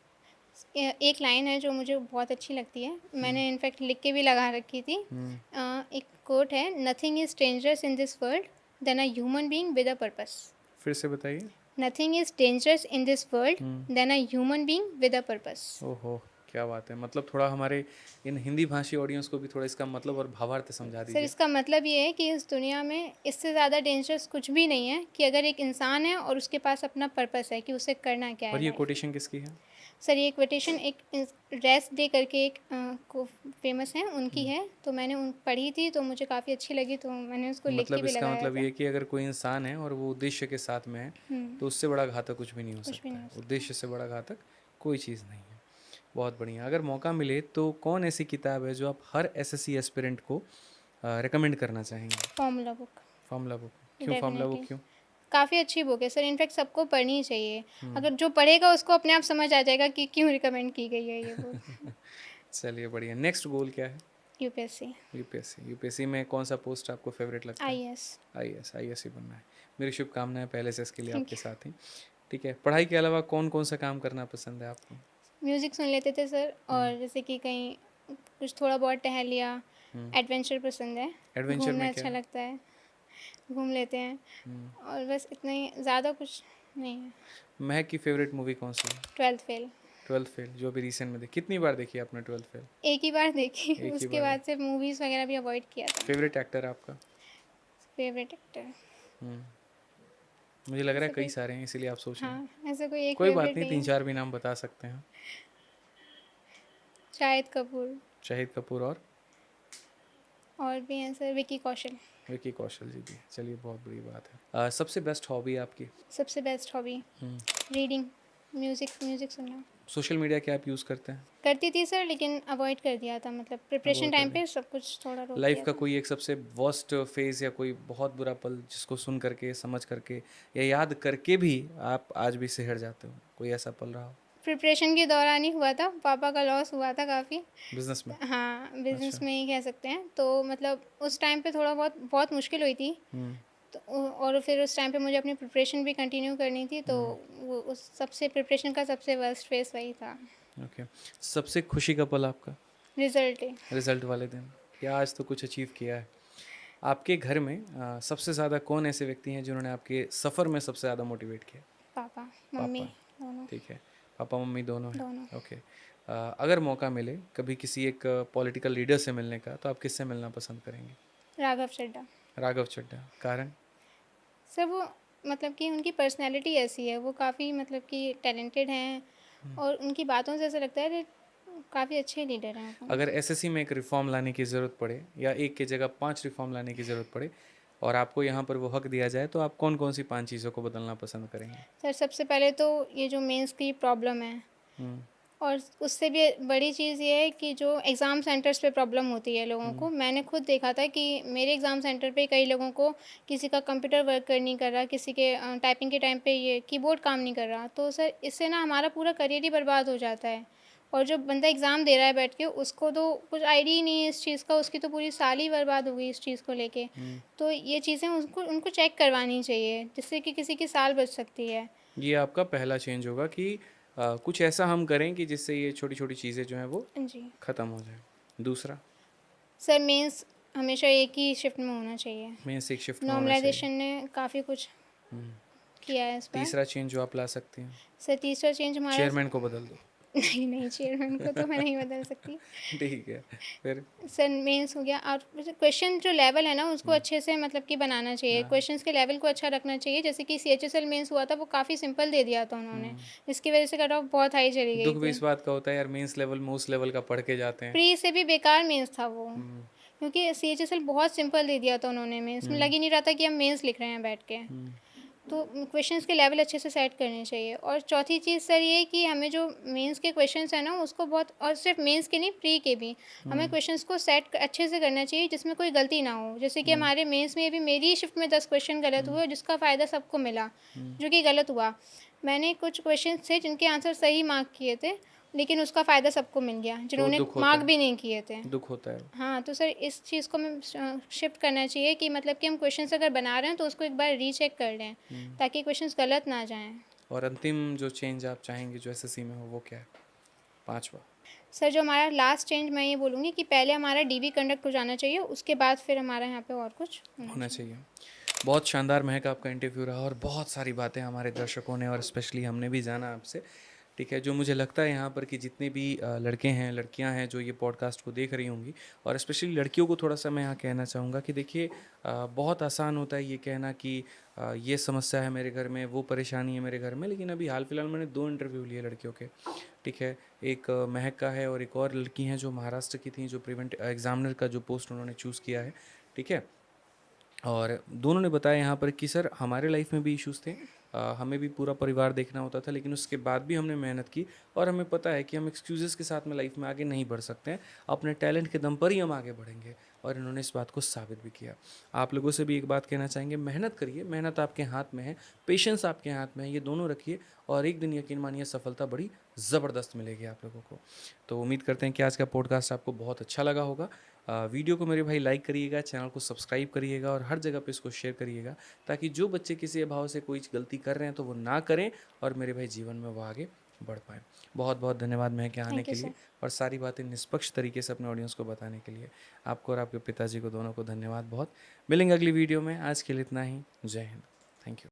एक लाइन है जो मुझे बहुत अच्छी लगती है, हम्म, मैंने इनफैक्ट लिख के भी लगा रखी थी। हम्म, एक कोट है, nothing is dangerous in this world then a human being with a purpose. फिर से बताइए। Nothing is dangerous in this world hmm, then a human being with a purpose. ओहो, क्या बात है। मतलब थोड़ा हमारे इन हिंदी भाषी ऑडियंस को भी थोड़ा इसका मतलब और भावार्थ समझा सर दीजिए। इसका मतलब ये है कि इस दुनिया में इससे ज़्यादा डेंजरस कुछ भी नहीं है, कि अगर एक इंसान है और उसके पास अपना पर्पस है कि उसे करना क्या है और ये लाइफ में। कोटेशन किसकी है? सर ये क्वेटेशन एक रेस्ट डे करके एक को फेमस है उनकी है, तो मैंने उन पढ़ी थी तो मुझे काफ़ी अच्छी लगी, तो मैंने उसको लिख के मतलब भी इसका लगाया मतलब था। ये कि अगर कोई इंसान है और वो उद्देश्य के साथ में है हम्म, तो उससे बड़ा घातक कुछ भी नहीं हो कुछ भी सकता नहीं है। हो सकता। उद्देश्य से बड़ा घातक कोई चीज़ नहीं है। बहुत बढ़िया। अगर मौका मिले तो कौन ऐसी किताब है जो आप हर एसएससी एस्पिरेंट को रिकमेंड करना चाहेंगे? Formula book. Formula book? क्यों फार्मूला बुक डेफिनेटली क्यों? काफ़ी अच्छी बुक है सर, इनफैक्ट सबको पढ़नी चाहिए। हम्म। अगर जो पढ़ेगा उसको अपने आप समझ आ जाएगा कि क्यों रिकमेंड की गई है ये बुक। चलिए बढ़िया। नेक्स्ट गोल क्या है? यूपीएससी। यूपीएससी। यूपीएससी में कौन सा पोस्ट आपको फेवरेट लगता है? आईएएस। आईएएस ही बनना है। मेरी शुभकामनाएं पहले से इसके लिए थैंक आपके यू। साथ ही। ठीक है। पढ़ाई के अलावा कौन कौन सा काम करना पसंद है आपको? म्यूज़िक सुन लेते थे सर, हम्म, और जैसे कि कहीं कुछ थोड़ा बहुत टहल लिया। हम्म। एडवेंचर पसंद है, एडवेंचर घूमना में क्या अच्छा है? लगता है, घूम लेते हैं, हम्म। और बस इतना ही, ज़्यादा कुछ नहीं है। महक की फेवरेट मूवी कौन सी है? 12th fail. ट्वेल्थ फेल, जो अभी रिसेंट में देखी। कितनी बार देखी आपने ट्वेल्थ फेल? एक ही बार देखी। एक ही उसके बार बाद देखी। से मूवीज़ वगैरह भी अवॉइड किया था। फेवरेट एक्टर आपका? फेवरेट एक्टर हम्म, मुझे लग रहा है ऐसा कई कोई, सारे हैं इसीलिए आप सोच रहे हैं। हाँ ऐसा कोई एक कोई बात फेवरेट नहीं, नहीं तीन है। चार भी नाम बता सकते हैं। शाहिद कपूर। शाहिद कपूर और भी हैं सर, विकी कौशल। विकी कौशल जी भी। चलिए बहुत बड़ी बात है। सबसे बेस्ट हॉबी आपकी? सबसे बेस्ट हॉबी हम्म, रीडिंग, म्यूज़िक म्यूज़िक सुनना। सोशल मीडिया क्या आप यूज़ करते हैं? करती थी सर, लेकिन अवॉइड कर दिया था, मतलब प्रिपरेशन अवॉइड कर टाइम दें। पे सब कुछ थोड़ा रोक लाइफ दिया का था। कोई एक सबसे वर्स्ट फेज या कोई बहुत बुरा पल जिसको सुन करके, समझ करके या याद करके भी आप आज भी सिहर जाते हो, कोई ऐसा पल रहा हो? प्रिपरेशन के दौरान ही हुआ था, पापा का लॉस हुआ था काफ़ी। बिजनेस में? हाँ, बिज़नेस अच्छा। में ही कह सकते हैं। तो मतलब उस टाइम पे थोड़ा बहुत बहुत मुश्किल हुई थी। हम्म, तो और फिर उस टाइम पे मुझे अपनी प्रिपरेशन भी कंटिन्यू करनी थी, तो हम्म। वो उस सबसे प्रिपरेशन का सबसे वर्स्ट फेज़ वही था। ओके। सबसे खुशी का पल आपका? Result day. रिजल्ट वाले दिन, या आज तो कुछ अचीव किया है? आपके घर में सबसे ज़्यादा कौन ऐसे व्यक्ति हैं जिन्होंने आपके सफ़र में सबसे ज़्यादा मोटिवेट किया? पापा, मम्मी, पापा। दोनों। ठीक है। पापा मम्मी दोनों हैं। दोनों। ओके। अगर मौका मिले कभी किसी एक पॉलिटिकल लीडर से मिलने का, तो आप किससे मिलना पसंद करेंगे? राघव चड्ढा। राघव चड्ढा। कारण? सर वो, मतलब कि उनकी पर्सनैलिटी ऐसी है, वो काफ़ी मतलब कि टैलेंटेड हैं, और उनकी बातों से ऐसा लगता है कि काफ़ी अच्छे लीडर हैं वो। अगर एसएससी में एक रिफॉर्म लाने की ज़रूरत पड़े या एक की जगह 5 रिफॉर्म लाने की ज़रूरत पड़े और आपको यहाँ पर वो हक दिया जाए, तो आप कौन कौन सी 5 चीज़ों को बदलना पसंद करेंगे? सर सबसे पहले तो ये जो मेंस की प्रॉब्लम है, हम्म, और उससे भी बड़ी चीज़ ये है कि जो एग्ज़ाम सेंटर्स पे प्रॉब्लम होती है लोगों को, मैंने खुद देखा था कि मेरे एग्ज़ाम सेंटर पे कई लोगों को, किसी का कंप्यूटर वर्क कर नहीं कर रहा, किसी के टाइपिंग के टाइम पे ये कीबोर्ड काम नहीं कर रहा, तो सर इससे ना हमारा पूरा करियर ही बर्बाद हो जाता है। और जो बंदा एग्ज़ाम दे रहा है बैठ के, उसको तो कुछ आइडिया ही नहीं है इस चीज़ का, उसकी तो पूरी साल ही बर्बाद हो गई इस चीज़ को लेके। तो ये चीज़ें उसको उनको चेक करवानी चाहिए, जिससे कि किसी की साल बच सकती है। ये आपका पहला चेंज होगा कि कुछ ऐसा हम करें कि जिससे ये छोटी छोटी चीज़ें जो हैं वो जी ख़त्म हो जाए। दूसरा? सर, मेंस हमेशा एक ही शिफ्ट में होना चाहिए। मेंस एक शिफ्ट में होना चाहिए। नॉर्मलाइजेशन ने काफ़ी कुछ हम्म। किया है इस पर। तीसरा चेंज जो आप ला सकते हैं? सर तीसरा चेंज हमारा, चेयरमैन को बदल दो। नहीं, नहीं, चेयरमैन को तो मैं नहीं बदल सकती। ठीक है, फिर? सर मेंस हो गया और जैसे क्वेश्चन जो लेवल है ना उसको अच्छे से मतलब कि बनाना चाहिए, हाँ। क्वेश्चंस के लेवल को अच्छा रखना चाहिए। जैसे कि सीएचएसएल मेंस हुआ था वो काफ़ी सिंपल दे दिया था उन्होंने, जिसकी वजह से कट ऑफ बहुत हाई चली गई दुःख भी थी। इस बात का होता है यार, मेंस लेवल में उस लेवल का पढ़ के जाते हैं। प्री से भी बेकार मेंस था वो, हुँ, क्योंकि सीएचएसएल बहुत सिंपल दे दिया था उन्होंने मेंस में, हुँ, लग ही नहीं रहा था कि हम मेंस लिख रहे हैं बैठ के। हुँ, तो क्वेश्चंस के लेवल अच्छे से सेट करने चाहिए। और चौथी चीज़ सर ये है कि हमें जो मेंस के क्वेश्चंस हैं ना उसको बहुत, और सिर्फ मेंस के नहीं प्री के भी हमें हुँ, क्वेश्चंस को सेट अच्छे से करना चाहिए जिसमें कोई गलती ना हो। जैसे कि हुँ, हमारे मेंस में भी मेरी ही शिफ्ट में 10 क्वेश्चन गलत हुँ, हुए और जिसका फ़ायदा सबको मिला, हुँ। जो कि गलत हुआ। मैंने कुछ क्वेश्चन थे जिनके आंसर सही मार्क किए थे, लेकिन उसका फ़ायदा सबको मिल गया तो जिन्होंने दुःख होता मार्क है, भी नहीं किए थे। दुःख होता है। हाँ, तो सर इस चीज़ को मैं शिफ्ट करना चाहिए कि मतलब कि हम क्वेश्चंस अगर बना रहे हैं तो उसको एक बार रीचेक कर लें, हुँ। ताकि क्वेश्चंस गलत ना जाएँ। और अंतिम जो चेंज आप चाहेंगे जो एसएससी में हो वो क्या है? 5वाँ? सर जो हमारा लास्ट चेंज मैं ये बोलूँगी कि पहले हमारा डीवी कंडक्ट हो जाना चाहिए, उसके बाद फिर हमारा यहाँ पे और कुछ होना होना चाहिए। चाहिए। बहुत शानदार महक आपका इंटरव्यू रहा और बहुत सारी बातें हमारे दर्शकों ने और स्पेशली हमने भी जाना आपसे। ठीक है, जो मुझे लगता है यहाँ पर कि जितने भी लड़के हैं, लड़कियाँ हैं जो ये पॉडकास्ट को देख रही होंगी और स्पेशली लड़कियों को थोड़ा-सा मैं यहाँ कहना चाहूँगा कि देखिए बहुत आसान होता है ये कहना कि ये समस्या है मेरे घर में, वो परेशानी है मेरे घर में, लेकिन अभी हाल-फिलहाल मैंने 2 इंटरव्यू लिए लड़कियों के। ठीक है, एक महक का है और एक और लड़की हैं जो महाराष्ट्र की थीं, जो प्रिवेंट एग्ज़ामिनर का जो पोस्ट उन्होंने चूज़ किया है। ठीक है? और दोनों ने बताया यहाँ पर कि सर हमारे लाइफ में भी इश्यूज़ थे, हमें भी पूरा परिवार देखना होता था, लेकिन उसके बाद भी हमने मेहनत की और हमें पता है कि हम एक्सक्यूज़ेस के साथ में लाइफ में आगे नहीं बढ़ सकते हैं, अपने टैलेंट के दम पर ही हम आगे बढ़ेंगे और इन्होंने इस बात को साबित भी किया। आप लोगों से भी एक बात कहना चाहेंगे, मेहनत करिए, मेहनत आपके हाथ में है, पेशेंस आपके हाथ में है, ये दोनों रखिए और एक दिन यकीन मानिए सफलता बड़ी ज़बरदस्त मिलेगी आप लोगों को। तो उम्मीद करते हैं कि आज का पॉडकास्ट आपको बहुत अच्छा लगा होगा। वीडियो को मेरे भाई लाइक करिएगा, चैनल को सब्सक्राइब करिएगा और हर जगह पे इसको शेयर करिएगा, ताकि जो बच्चे किसी अभाव से कोई गलती कर रहे हैं तो वो ना करें और मेरे भाई जीवन में वो आगे बढ़ पाएँ। बहुत बहुत धन्यवाद महक यहाँ आने थैंक यू के लिए सर। और सारी बातें निष्पक्ष तरीके से अपने ऑडियंस को बताने के लिए। आपको और आपके पिताजी को दोनों को धन्यवाद बहुत। मिलेंगे अगली वीडियो में, आज के लिए इतना ही। जय हिंद। Thank you.